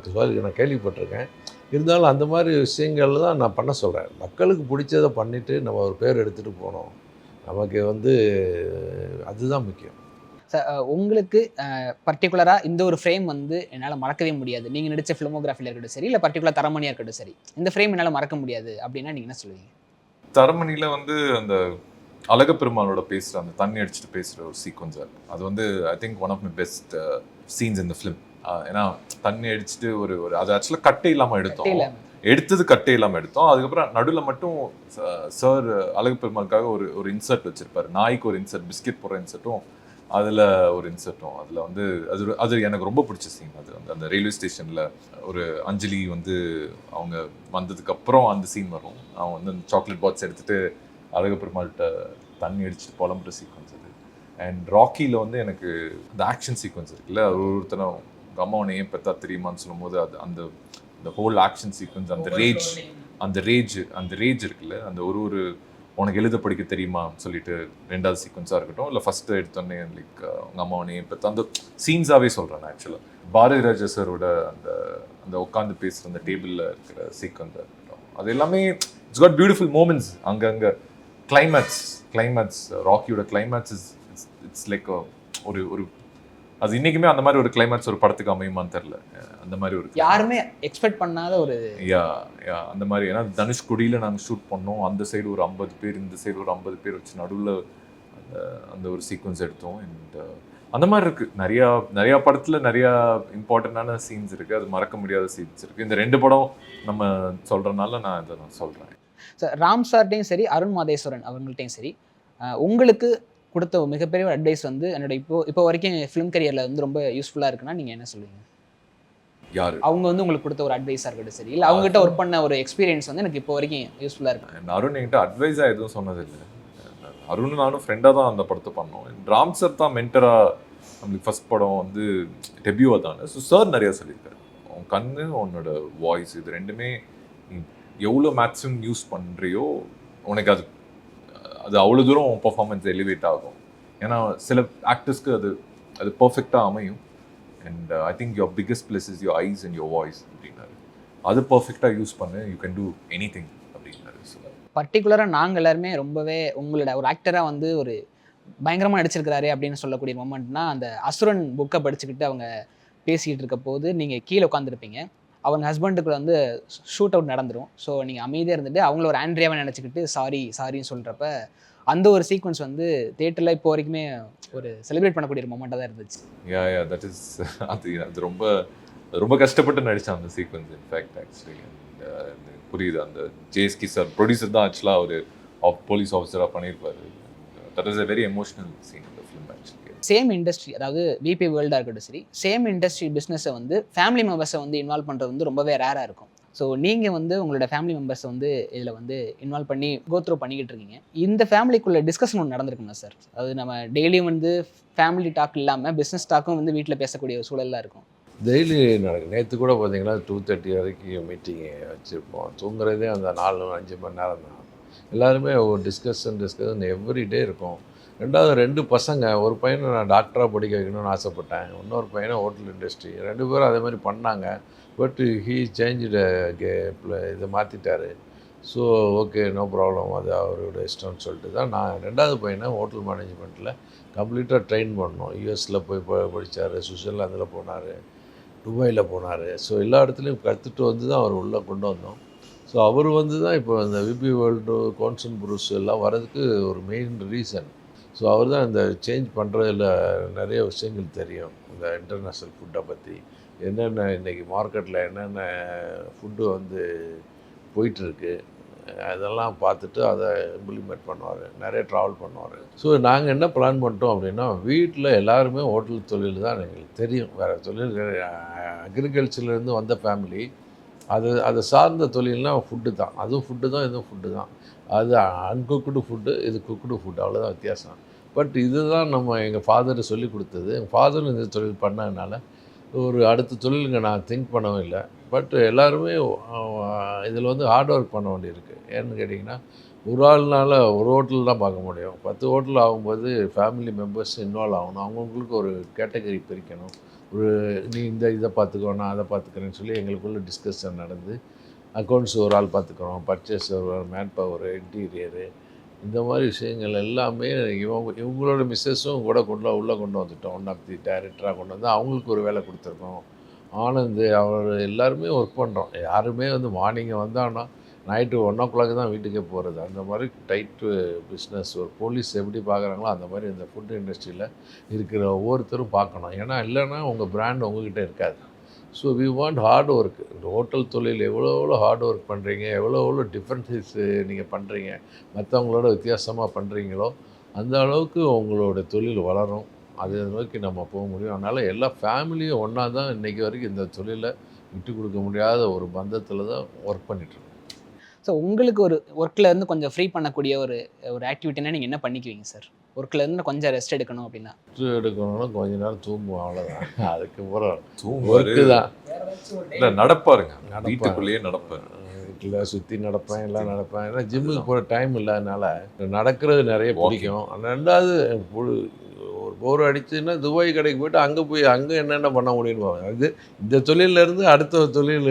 நான் கேள்விப்பட்டிருக்கேன். இருந்தாலும் அந்த மாதிரி விஷயங்கள் தான் நான் பண்ண சொல்கிறேன். மக்களுக்கு பிடிச்சதை பண்ணிவிட்டு நம்ம ஒரு பேர் எடுத்துகிட்டு போகணும். நமக்கு வந்து அதுதான் முக்கியம். சார் உங்களுக்கு பர்டிகுலராக இந்த ஒரு ஃப்ரேம் வந்து என்னால் மறக்கவே முடியாது, நீங்கள் நடித்த ஃபிலிமோகிராஃபியில் இருக்கட்டும் சரி, இல்லை பர்டிகுலர் தரமணியாக இருக்கட்டும் சரி, இந்த ஃப்ரேம் என்னால் மறக்க முடியாது அப்படின்னா நீங்கள் என்ன சொல்லுவீங்க? தரமணியில் வந்து அந்த அழகப்பெருமாளோட பேசுகிற அந்த தண்ணி அடிச்சுட்டு பேசுகிற ஒரு சீக்வன்ஸ் அது வந்து I think one of my best scenes இந்த ஃபிலிம். ஏன்னா தண்ணி அடிச்சுட்டு ஒரு அது ஆக்சுவலாக கட்டை இல்லாமல் எடுத்தது கட்டை இல்லாமல் எடுத்தோம். அதுக்கப்புறம் நடுவில் மட்டும் சார் அழகப்பெருமாளுக்காக ஒரு இன்சர்ட் வச்சுருப்பார். நாய்க்கு ஒரு இன்சர்ட், பிஸ்கெட் போடுற இன்சர்ட்டும் அதில் ஒரு இன்சர்ட்டும். அதில் வந்து அது எனக்கு ரொம்ப பிடிச்ச சீன். அது வந்து அந்த ரயில்வே ஸ்டேஷனில் ஒரு அஞ்சலி வந்து அவங்க வந்ததுக்கப்புறம் அந்த சீன் வரும். அவன் வந்து அந்த சாக்லேட் பாக்ஸ் எடுத்துகிட்டு அழகப்பெருமாள்கிட்ட தண்ணி அடிச்சுட்டு புலம்புற சீக்வன்ஸ் அது. அண்ட் ராக்கியில் வந்து எனக்கு அந்த ஆக்ஷன் சீக்வன்ஸ் இருக்குல்ல, ஒருத்தனும் உங்கள் அம்மா உன்னை ஏன் பெற்றா தெரியுமான்னு சொல்லும்போது அது அந்த ஹோல் ஆக்ஷன் சீக்வன்ஸ், அந்த ரேஜ் இருக்குல்ல, அந்த ஒரு உனக்கு எழுத படிக்க தெரியுமா சொல்லிட்டு 2வது சீக்வன்ஸாக இருக்கட்டும், இல்லை ஃபஸ்ட்டு எடுத்தோடனே லைக் உங்கள் அம்மா உன்னை ஏன் பெற்றா, அந்த சீன்ஸாகவே சொல்கிறேன். ஆக்சுவலாக பாரதி ராஜா சாரோட அந்த உட்காந்து பேசுகிற அந்த டேபிளில் இருக்கிற சீக்வன்ஸாக இருக்கட்டும், அது எல்லாமே இட்ஸ் காட் பியூட்டிஃபுல் மூமெண்ட்ஸ். அங்கங்கே கிளைமேக்ஸ் ராக்கியோட கிளைமேக்ஸ் இட்ஸ் லைக் ஒரு அது இன்றைக்குமே அந்த மாதிரி ஒரு கிளைமேக்ஸ் ஒரு படத்துக்கு அமையுமான்னு தெரில. அந்த மாதிரி ஒரு யாருமே எக்ஸ்பெக்ட் பண்ணாத ஒரு அந்த மாதிரி. ஏன்னா தனுஷ்குடியில் நாங்கள் ஷூட் பண்ணோம். அந்த சைடு ஒரு 50 பேர், இந்த சைடு ஒரு 50 பேர் வச்சு நடுவில் அந்த ஒரு சீக்வன்ஸ் எடுத்தோம். அண்ட் அந்த மாதிரி இருக்குது. நிறையா படத்தில் நிறையா இம்பார்ட்டண்ட்டான சீன்ஸ் இருக்குது, அது மறக்க முடியாத சீன்ஸ் இருக்குது. இந்த 2 படம் நம்ம சொல்கிறனால நான் இதை சொல்கிறேன். சார் ராம் சார்ட்டையும் சரி, அருண் மாதேஸ்வரன் அவங்கள்ட்டையும் சரி, உங்களுக்கு கொடுத்த மிகப்பெரிய ஒரு அட்வைஸ் வந்து என்னோட இப்போ வரைக்கும் ஃபிலிம் கரியரில் வந்து ரொம்ப யூஸ்ஃபுல்லாக இருக்குன்னா நீங்கள் என்ன சொல்லுவீங்க? யார் அவங்க வந்து உங்களுக்கு கொடுத்த ஒரு அட்வைஸாக இருக்கட்டும் சரி, இல்லை அவங்ககிட்ட ஒர்க் பண்ண ஒரு எக்ஸ்பீரியன்ஸ் வந்து எனக்கு இப்போ வரைக்கும் யூஸ்ஃபுல்லாக இருக்கு. அருண் என்கிட்ட அட்வைஸாக எதுவும் சொன்னதில்லை. அருண் நானும் ஃப்ரெண்டாக தான் அந்த படத்தை பண்ணோம். ராம் சார் தான் மென்டராக நம்மளுக்கு ஃபஸ்ட் படம் வந்து டெபியூவாக தானே. ஸோ சார் நிறையா சொல்லியிருக்காரு. உன் கண்ணு உன்னோட வாய்ஸ் இது ரெண்டுமே நீ எவ்வளோ மேக்ஸிமம் யூஸ் பண்ணுறியோ உனக்கு அது அவ்வளோ தூரம் உன் பர்ஃபார்மன்ஸ் எலிவேட் ஆகும். ஏன்னா சில ஆக்டர்ஸ்க்கு அது பர்ஃபெக்டாக அமையும். And I think your biggest plus is your eyes and your voice அப்படின்னாரு. அது பர்ஃபெக்டாக யூஸ் பண்ணு, யூ கேன் டூ எனிதிங் அப்படின்னாரு. பர்டிகுலராக நாங்கள் எல்லாருமே ரொம்பவே உங்களோட ஒரு ஆக்டராக வந்து ஒரு பயங்கரமாக நடிச்சிருக்கிறாரு அப்படின்னு சொல்லக்கூடிய மொமெண்ட்னா, அந்த அசுரன் புக்கை படிச்சுக்கிட்டு அவங்க பேசிக்கிட்டு இருக்க போது நீங்கள் கீழே உட்காந்துருப்பீங்க. அவங்க ஹஸ்பண்டுக்கு வந்து ஷூட் அவுட் நடந்துடும். ஸோ நீங்கள் அமைதியாக இருந்துட்டு அவங்கள ஒரு ஆண்ட்ரியாவை நினச்சிக்கிட்டு சாரின்னு சொல்கிறப்ப அந்த ஒரு சீக்வன்ஸ் வந்து தியேட்டரில் இப்போ வரைக்குமே ஒரு செலிப்ரேட் பண்ணக்கூடிய ஒரு மொமெண்ட்டாக தான் இருந்துச்சு. தட் இஸ் அது ரொம்ப கஷ்டப்பட்டு நடித்தான் அந்த சீக்வன்ஸ். இன்ஃபேக்ட் ஆக்சுவலி புரியுது. அந்த ஜேஎஸ்கி சார் ப்ரொடியூசர் தான் ஆக்சுவலாக ஒரு போலீஸ் ஆஃபீஸராக பண்ணியிருப்பாரு. That is a very emotional scene in the film actually. Same industry, அதாவது விபி வேர்ல்டாக இருக்கட்டும் சரி, சேம் இண்டஸ்ட்ரி பிஸ்னஸை வந்து ஃபேமிலி மெம்பர்ஸை வந்து இன்வால்வ் பண்ணுறது வந்து ரொம்பவே ரேராக இருக்கும். ஸோ நீங்கள் வந்து உங்களோட ஃபேமிலி மெம்பர்ஸை வந்து இதில் வந்து இன்வால்வ் பண்ணி கோத்ரூ பண்ணிக்கிட்டு இருக்கீங்க. இந்த ஃபேமிலிக்குள்ளே டிஸ்கஷன் ஒன்று நடந்திருக்குங்களா சார்? அது நம்ம டெய்லியும் வந்து ஃபேமிலி டாக் இல்லாமல் பிஸ்னஸ் டாக்கும் வந்து வீட்டில் பேசக்கூடிய ஒரு சூழலாக இருக்கும். டெய்லி நடக்கும். நேற்று கூட பார்த்தீங்கன்னா 2:30 வரைக்கும் மீட்டிங்கு வச்சுருப்போம். தூங்குறதே அந்த 4-5 மணி நேரம் தான். எல்லாருமே ஒரு டிஸ்கஷன் எவ்ரிடே இருக்கும். 2 பசங்க, ஒரு பையனை நான் டாக்டராக படிக்க வைக்கணும்னு ஆசைப்பட்டேன், இன்னொரு பையனை ஹோட்டல் இண்டஸ்ட்ரி. 2 பேரும் அதே மாதிரி பண்ணாங்க. பட் ஹீ சேஞ்சு இதை மாற்றிட்டாரு. ஸோ ஓகே, நோ ப்ராப்ளம், அது அவரோட இஷ்டம்னு சொல்லிட்டு தான் நான் 2வது பையனை ஹோட்டல் மேனேஜ்மெண்ட்டில் கம்ப்ளீட்டாக ட்ரெயின் பண்ணோம். யூஎஸில் போய் படித்தார், சுவிட்சர்லாந்தில் போனார், துபாயில் போனார். ஸோ எல்லா இடத்துலையும் கற்றுட்டு வந்து தான் அவர் உள்ளே கொண்டு வந்தோம். ஸோ அவர் வந்து தான் இப்போ இந்த விபி வேர்ல்டு, கோன்சன் புரூஸ் எல்லாம் வர்றதுக்கு ஒரு மெயின் ரீசன். ஸோ அவர் தான் இந்த சேஞ்ச் பண்ணுறதுல நிறைய விஷயங்கள் தெரியும். இந்த இன்டர்நேஷ்னல் ஃபுட்டை பற்றி என்னென்ன இன்றைக்கி மார்க்கெட்டில் என்னென்ன ஃபுட்டு வந்து போயிட்டுருக்கு அதெல்லாம் பார்த்துட்டு அதை இம்ப்ளிமெண்ட் பண்ணுவார். நிறைய ட்ராவல் பண்ணுவார். ஸோ நாங்கள் என்ன பிளான் பண்ணிட்டோம் அப்படின்னா, வீட்டில் எல்லாருமே ஹோட்டல் தொழில் தான் எங்களுக்கு தெரியும். வேறு தொழில் அக்ரிகல்ச்சர்லேருந்து வந்த ஃபேமிலி. அது சார்ந்த தொழில்னா ஃபுட்டு தான், அதுவும் ஃபுட்டு தான், இதுவும் ஃபுட்டு தான். அது அன்குக்குடு ஃபுட்டு, இது குக்குடு ஃபுட், அவ்வளோதான் வித்தியாசம். பட் இதுதான் நம்ம எங்கள் ஃபாதர் சொல்லி கொடுத்தது. எங்கள் ஃபாதரும் இந்த தொழில் பண்ணதுனால ஒரு அடுத்த தொழிலுங்க நான் திங்க் பண்ணவும் இல்லை. பட் எல்லாருமே இதில் வந்து ஹார்ட் ஒர்க் பண்ண வேண்டியிருக்கு. ஏன்னு கேட்டிங்கன்னா, ஒரு ஆள்னால ஒரு ஹோட்டல் தான் பார்க்க முடியும். 10 ஹோட்டல் ஆகும்போது ஃபேமிலி மெம்பர்ஸ் இன்வால்வ் ஆகணும். அவங்கவுங்களுக்கு ஒரு கேட்டகரி பிரிக்கணும். ஒரு நீ இதை பார்த்துக்கோ, நான் அதை பார்த்துக்கிறேன்னு சொல்லி எங்களுக்குள்ள டிஸ்கஷன் நடந்து, அக்கௌண்ட்ஸ் ஒரு ஆள் பார்த்துக்கிறோம், பர்ச்சேஸ் ஒரு ஆள், மேன் பவர், இன்டீரியரு, இந்த மாதிரி விஷயங்கள் எல்லாமே இவங்களோட மிஸ்ஸஸும் கூட உள்ளே கொண்டு வந்துட்டோம். ஒன் ஆஃப் தி டைரக்டராக கொண்டு வந்து அவங்களுக்கு ஒரு வேலை கொடுத்துருக்கோம். ஆனந்த் அவர் எல்லாருமே ஒர்க் பண்ணுறோம். யாருமே வந்து மார்னிங்கை வந்தாங்கன்னா நைட்டு 1:00 தான் வீட்டுக்கே போகிறது. அந்த மாதிரி டைட்டு பிஸ்னஸ். ஒரு போலீஸ் எப்படி பார்க்குறாங்களோ அந்த மாதிரி இந்த ஃபுட் இண்டஸ்ட்ரியில் இருக்கிற ஒவ்வொருத்தரும் பார்க்கணும். ஏன்னா இல்லைன்னா உங்கள் பிராண்ட் உங்ககிட்ட இருக்காது. So we want hard work. இந்த ஹோட்டல் தொழில் எவ்வளோ ஹார்ட் ஒர்க் பண்ணுறீங்க, எவ்வளோ டிஃப்ரென்சஸ் நீங்கள் பண்ணுறீங்க, மற்றவங்களோட வித்தியாசமாக பண்ணுறீங்களோ அந்த அளவுக்கு உங்களோட தொழில் வளரும். அதை நோக்கி நம்ம போக முடியும். அதனால் எல்லா ஃபேமிலியும் ஒன்றா தான் இன்றைக்கி வரைக்கும் இந்த தொழிலை விட்டு கொடுக்க முடியாத ஒரு பந்தத்தில் தான் ஒர்க் பண்ணிகிட்ருக்கோம். ஸோ உங்களுக்கு ஒரு ஒர்க்கில் இருந்து கொஞ்சம் ஃப்ரீ பண்ணக்கூடிய ஒரு ஒரு ஆக்டிவிட்டினா நீங்கள் என்ன பண்ணிக்குவீங்க சார்? ஒர்க்கில் இருந்து கொஞ்சம் ரெஸ்ட் எடுக்கணும் அப்படின்னா? ரெஸ்ட் எடுக்கணும்னா கொஞ்ச நேரம் தூங்குவோம், அவ்வளோதான். அதுக்கப்புறம் தூங்குவாரு ஒர்க்கு தான். இல்லை நடப்பாருங்க, வீட்டுக்குள்ளேயே நடப்பாரு. வீட்டில் சுற்றி நடப்பேன், எல்லாம் நடப்பேன். ஏன்னா ஜிம்முக்கு போகிற டைம் இல்லாதனால நடக்கிறது நிறைய பிடிக்கும். ரெண்டாவது ஒரு போர் அடிச்சுன்னா துபாய் கடைக்கு போய்ட்டு அங்கே என்னென்ன பண்ண முடியும்னு பாருங்க. இது இந்த தொழிலேருந்து அடுத்த தொழில்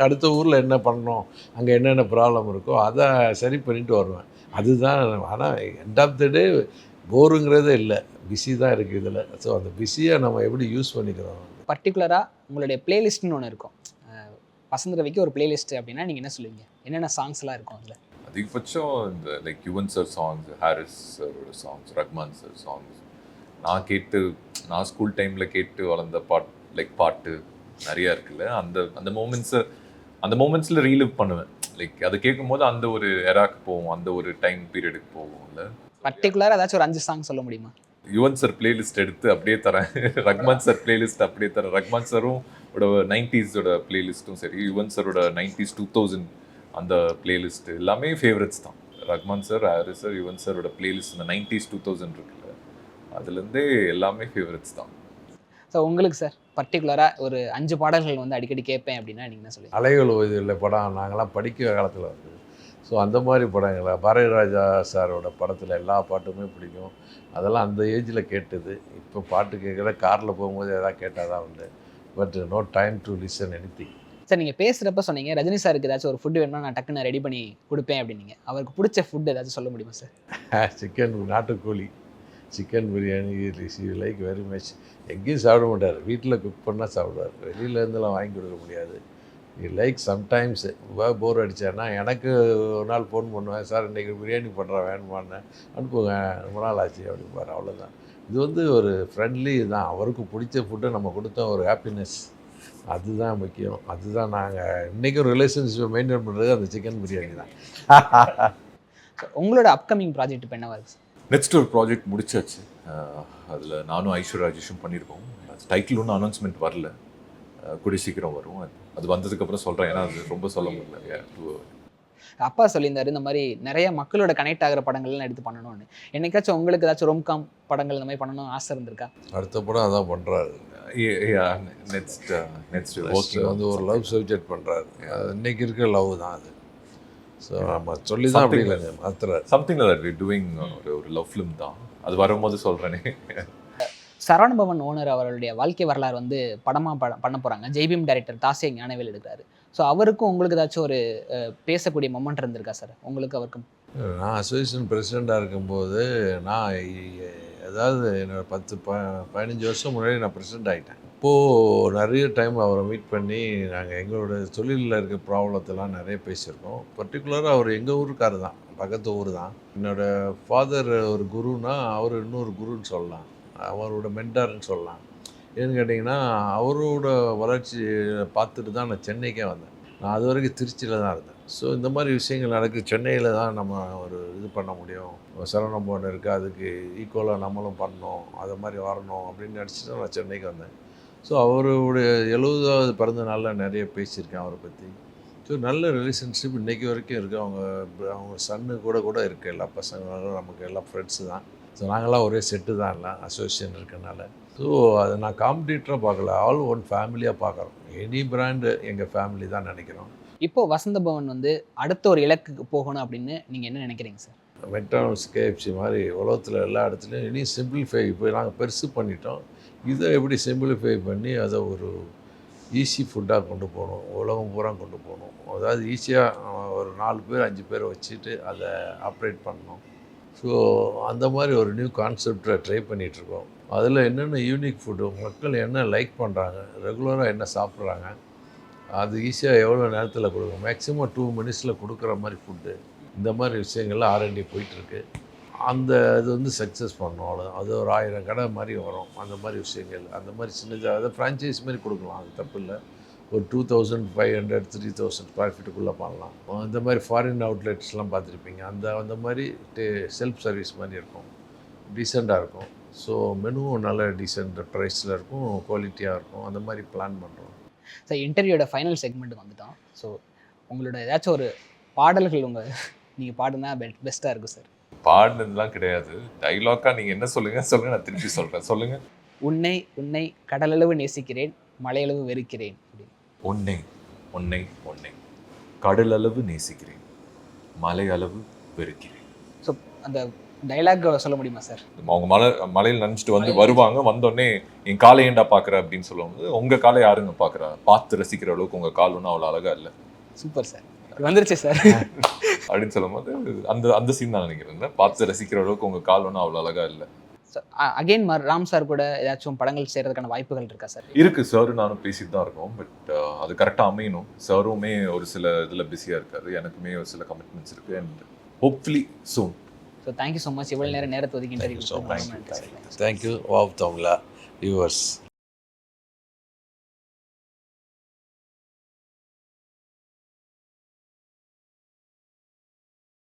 அடுத்த ஊரில் என்ன பண்ணணும், அங்கே என்னென்ன ப்ராப்ளம் இருக்கோ அதை சரி பண்ணிட்டு வருவேன். அதுதான். ஆனால் எண்ட் ஆஃப் த டே போருங்கிறதே இல்லை, பிஸி தான் இருக்குது இதில். ஸோ அந்த பிஸியை நம்ம எப்படி யூஸ் பண்ணிக்கிறோம். பர்டிகுலராக உங்களுடைய பிளேலிஸ்ட்னு ஒன்று இருக்கும். வசந்த ரவிக்கு ஒரு பிளேலிஸ்ட் அப்படின்னா நீங்கள் என்ன சொல்லுவீங்க? என்னென்ன சாங்ஸ்லாம் இருக்கும் அதில்? அதிகபட்சம் இந்த like Yuvan sir songs, Harris சாரோட சாங்ஸ், ரஹ்மான் சார் சாங்ஸ், நான் ஸ்கூல் டைமில் கேட்டு வளர்ந்த பாட்டு நிறையா இருக்குல்ல. அந்த மூமெண்ட்ஸில் ரீலிவ் பண்ணுவேன். லைக் அதை கேட்கும்போது அந்த ஒரு எராக்கு போவோம், அந்த ஒரு டைம் பீரியடுக்கு போவோம்ல. பர்டிகுலராக ஏதாச்சும் ஒரு 5 சாங் சொல்ல முடியுமா? யுவன் சார் பிளேலிஸ்ட் எடுத்து அப்படியே தரேன். ரஹ்மான் சார் பிளேலிஸ்ட் அப்படியே தரேன். ரஹ்மான் சாரும் 90s பிளேலிஸ்ட்டும் சரி, யுவன் சாரோட 90s 2000 அந்த பிளேலிஸ்ட் எல்லாமே ஃபேவரட்ஸ் தான். ரஹ்மான் சார், ஹாரிஸ் சார், யுவன் சாரோட பிளேலிஸ்ட் இந்த 90s 2000 இருக்குல்ல, அதுலேருந்தே எல்லாமே ஃபேவரட்ஸ் தான். ஸோ உங்களுக்கு சார் பர்டிகுலராக ஒரு 5 பாடல்கள் வந்து அடிக்கடி கேட்பேன் அப்படின்னா நீங்கள் என்ன சொல்லுவீங்க? அலைகள் ஓய்தில்லை படம் நாங்களாம் படிக்கிற காலத்தில் இருக்குது. ஸோ அந்த மாதிரி படங்களை பாரதிராஜா சாரோட படத்தில் எல்லா பாட்டுமே பிடிக்கும். அதெல்லாம் அந்த ஏஜில் கேட்டது. இப்போ பாட்டு கேட்குற காரில் போகும்போது எதாவது கேட்டால் தான் உண்டு. But no time to listen anything. Sir நீங்கள் பேசுகிறப்ப சொன்னீங்க ரஜினி சாருக்கு ஏதாச்சும் ஒரு ஃபுட்டு வேணும்னா நான் டக்குன்னு ரெடி பண்ணி கொடுப்பேன் அப்படின்னீங்க. அவருக்கு பிடிச்ச ஃபுட் ஏதாச்சும் சொல்ல முடியுமா சார்? சிக்கன், நாட்டுக்கோழி chicken biryani like very much. எங்கேயும் சாப்பிட மாட்டார், வீட்டில் குக் பண்ணால் சாப்பிடுவார். வெளியிலேருந்துலாம் வாங்கி கொடுக்க முடியாது. லைக் சம்டைம்ஸ் போர் அடித்தேன்னா எனக்கு ஒரு நாள் ஃபோன் பண்ணுவேன், சார் இன்றைக்கி பிரியாணி பண்ணுறேன் வேணுமான்னு. அனுப்புங்க, ரொம்ப நாள் ஆச்சு அப்படிம்பார். அவ்வளோதான். இது வந்து ஒரு ஃப்ரெண்ட்லி தான். அவருக்கு பிடிச்ச ஃபுட்டை நம்ம கொடுத்தோம், ஒரு ஹாப்பினஸ். அதுதான் முக்கியம். அதுதான் நாங்கள் இன்றைக்கும் ரிலேஷன்ஷிப்பை மெயின்டைன் பண்ணுறது அந்த சிக்கன் பிரியாணி தான். உங்களோட அப்கமிங் ப்ராஜெக்ட் இப்போ என்னவா இருக்குது? நெக்ஸ்ட் ஒரு ப்ராஜெக்ட் முடிச்சாச்சு. அதில் நானும் ஐஸ்வர்யா ராஜேஷும் பண்ணியிருக்கோம். டைட்டில் ஒன்றும் அனௌன்ஸ்மெண்ட் வரல, கூடிய சீக்கிரம் வரும். அது வந்ததுக்கப்புறம் சொல்கிறேன், ஏன்னா அது ரொம்ப சொல்ல முடியல. அப்பா சொல்லியிருந்தாரு இந்த மாதிரி நிறைய மக்களோட கனெக்ட் ஆகிற படங்கள்லாம் எடுத்து பண்ணணும்னு. என்னைக்காச்சும் உங்களுக்கு ஏதாச்சும் ரொம்காம் படங்கள் இந்த மாதிரி பண்ணணும்னு ஆசை இருந்திருக்கா? அடுத்த படம் அதான் பண்ணுறாரு. நெக்ஸ்ட் வந்து ஒரு லவ் சப்ஜெக்ட் பண்ணுறாரு. அது இன்னைக்கு இருக்கிற லவ் தான் அது. ஸோ நம்ம சொல்லி தான் அப்படி இல்லைங்க மாத்துறாரு. சம்திங் லைக் வி டூயிங் ஒரு லவ் ஃபிலிம் தான். அது வரும்போது சொல்கிறேனே. சரவண பவன் ஓனர் அவர்களுடைய வாழ்க்கை வரலாறு வந்து படமாக பண்ண போகிறாங்க. ஜெய்பீம் டைரக்டர் தாசிய ஞானவேல் எடுக்கிறாரு. ஸோ அவருக்கும் உங்களுக்கு ஏதாச்சும் ஒரு பேசக்கூடிய மொமெண்ட் இருந்திருக்கா சார் உங்களுக்கு அவருக்கும்? நான் அசோசியேஷன் பிரசிடெண்ட்டாக இருக்கும்போது நான் அதாவது என்னோட 10-15 வருஷம் முன்னாடி நான் பிரசிடெண்ட் ஆகிட்டேன். இப்போது நிறைய டைம் அவரை மீட் பண்ணி நாங்கள் எங்களோட தொழிலில் இருக்க ப்ராப்ளத்தெல்லாம் நிறைய பேசியிருக்கோம். பர்டிகுலராக அவர் எங்கள் ஊருக்கார் தான், பக்கத்து ஊர் தான். என்னோடய ஃபாதர் ஒரு குருன்னா அவர் இன்னொரு குருன்னு சொல்லலாம், அவரோட மென்டார்னு சொல்லலாம். ஏன்னு கேட்டிங்கன்னா அவரோட வளர்ச்சி பார்த்துட்டு தான் நான் சென்னைக்கே வந்தேன். நான் அது வரைக்கும் திருச்சியில் தான் இருந்தேன். ஸோ இந்த மாதிரி விஷயங்கள் நடக்குது. சென்னையில் தான் நம்ம ஒரு இது பண்ண முடியும், சரவணம் போன இருக்குது, அதுக்கு ஈக்குவலாக நம்மளும் பண்ணணும், அது மாதிரி வரணும் அப்படின்னு நினச்சிட்டு நான் சென்னைக்கு வந்தேன். ஸோ அவருடைய 70வது பிறந்த நாளில் நிறைய பேசியிருக்கேன் அவரை பற்றி. ஸோ நல்ல ரிலேஷன்ஷிப் இன்றைக்கி வரைக்கும் இருக்குது. அவங்க சன்னு கூட இருக்குது. எல்லா பசங்களும் நமக்கு எல்லாம் ஃப்ரெண்ட்ஸு தான். ஸோ நாங்களாம் ஒரே செட்டு தான், எல்லாம் அசோசியேஷன் இருக்கனால. ஸோ அதை நான் காம்படிட்டராக பார்க்கல, ஆல் ஒன் ஃபேமிலியாக பார்க்குறோம். எனி பிராண்டு எங்கள் ஃபேமிலி தான் நினைக்கிறோம். இப்போ வசந்த பவன் வந்து அடுத்த ஒரு இலக்குக்கு போகணும் அப்படின்னு நீங்கள் என்ன நினைக்கிறீங்க சார்? மெக்டானல்ட்ஸ், KFC மாதிரி உலகத்தில் எல்லா இடத்துலையும் இனி சிம்பிளிஃபை, இப்போ நாங்கள் பெருசு பண்ணிட்டோம், இதை எப்படி சிம்பிளிஃபை பண்ணி அதை ஒரு ஈஸி ஃபுட்டாக கொண்டு போகணும், உலகம் பூரா கொண்டு போகணும். அதாவது ஈஸியாக ஒரு 4 பேர் 5 பேரை வச்சுட்டு அதை ஆப்ரேட் பண்ணணும். ஸோ அந்த மாதிரி ஒரு நியூ கான்செப்டை ட்ரை பண்ணிகிட்ருக்கோம். அதில் என்னென்ன யூனிக் ஃபுட்டு, மக்கள் என்ன லைக் பண்ணுறாங்க, ரெகுலராக என்ன சாப்பிட்றாங்க, அது ஈஸியாக எவ்வளோ நேரத்தில் கொடுக்கும், மேக்ஸிமம் 2 மினிட்ஸில் கொடுக்குற மாதிரி ஃபுட்டு, இந்த மாதிரி விஷயங்கள்லாம் R&D போயிட்டுருக்கு. அந்த இது வந்து சக்ஸஸ் பண்ணணும். அவ்வளோதான். அது ஒரு 1000 கடை மாதிரி வரும். அந்த மாதிரி விஷயங்கள், அந்த மாதிரி சின்னதாக அதை ஃப்ரான்ச்சைஸ் மாதிரி கொடுக்கலாம், அது தப்பு இல்லை. ஒரு 2500 3000 ஸ்கொயர் ஃபீட்டுக்குள்ளே பண்ணலாம். இந்த மாதிரி ஃபாரின் அவுட்லெட்ஸ்லாம் பார்த்துருப்பீங்க, அந்த மாதிரி செல்ஃப் சர்வீஸ் மாதிரி இருக்கும், டீசெண்டாக இருக்கும். ஸோ மெனுவும் நல்ல டீசெண்ட் ப்ரைஸில் இருக்கும், குவாலிட்டியாக இருக்கும். அந்த மாதிரி பிளான் பண்ணுறோம். சார் இன்டர்வியூட ஃபைனல் செக்மெண்ட்டுக்கு வந்துட்டோம். ஸோ உங்களோட ஏதாச்சும் ஒரு பாடல்கள் நீங்கள் பாடுனா பெஸ்ட்டாக இருக்கும் சார். பாடினதுலாம் கிடையாது, டைலாக்காக நீங்கள் என்ன சொல்லுங்கள் நான் திருப்பி சொல்கிறேன். சொல்லுங்கள். உன்னை உன்னை கடலளவு நேசிக்கிறேன், மலையளவு வெறுக்கிறேன் அப்படின்னு. உன்னை உன்னை உன்னை கடலளவு நேசிக்கிறேன், மலை அளவு வெறுக்கிறேன். ஸோ அந்த டைலாக் சொல்ல முடியுமா சார்? அவங்க மலையில் நினச்சிட்டு வந்து வருவாங்க, வந்தோடனே என் காலை ஏண்டா பார்க்குற அப்படின்னு சொல்லுவாங்க. உங்கள் காலை யாருங்க பார்க்குறா, பார்த்து ரசிக்கிற அளவுக்கு உங்கள் கால் ஒன்றும் அவ்வளோ அழகாக இல்லை. சூப்பர் சார், வந்துருச்சு சார் அப்படின்னு சொல்லும் போது அந்த சீன் தான் நினைக்கிறேன். பார்த்து ரசிக்கிற அளவுக்கு உங்கள் கால் ஒன்றும் அவ்வளோ அழகாக இல்லை. அகைன் ராம் சார் கூட ஏதாச்சும் படங்கள் செய்கிறதுக்கான வாய்ப்புகள் இருக்கா சார்? இருக்குது சார், நானும் பேசிட்டு தான் இருக்கோம். பட் அது கரெக்டாக அமையணும். சாருமே ஒரு சில இதில் பிஸியாக இருக்காரு, எனக்குமே ஒரு சில கமிட்மெண்ட்ஸ் இருக்குது. And hopefully soon. So thank you so much, இவ்வளோ நேரத்தை ஒதுக்கி இன்டர்வியூ. தேங்க்யூ. வாவ் தமிழா வியூவர்ஸ்.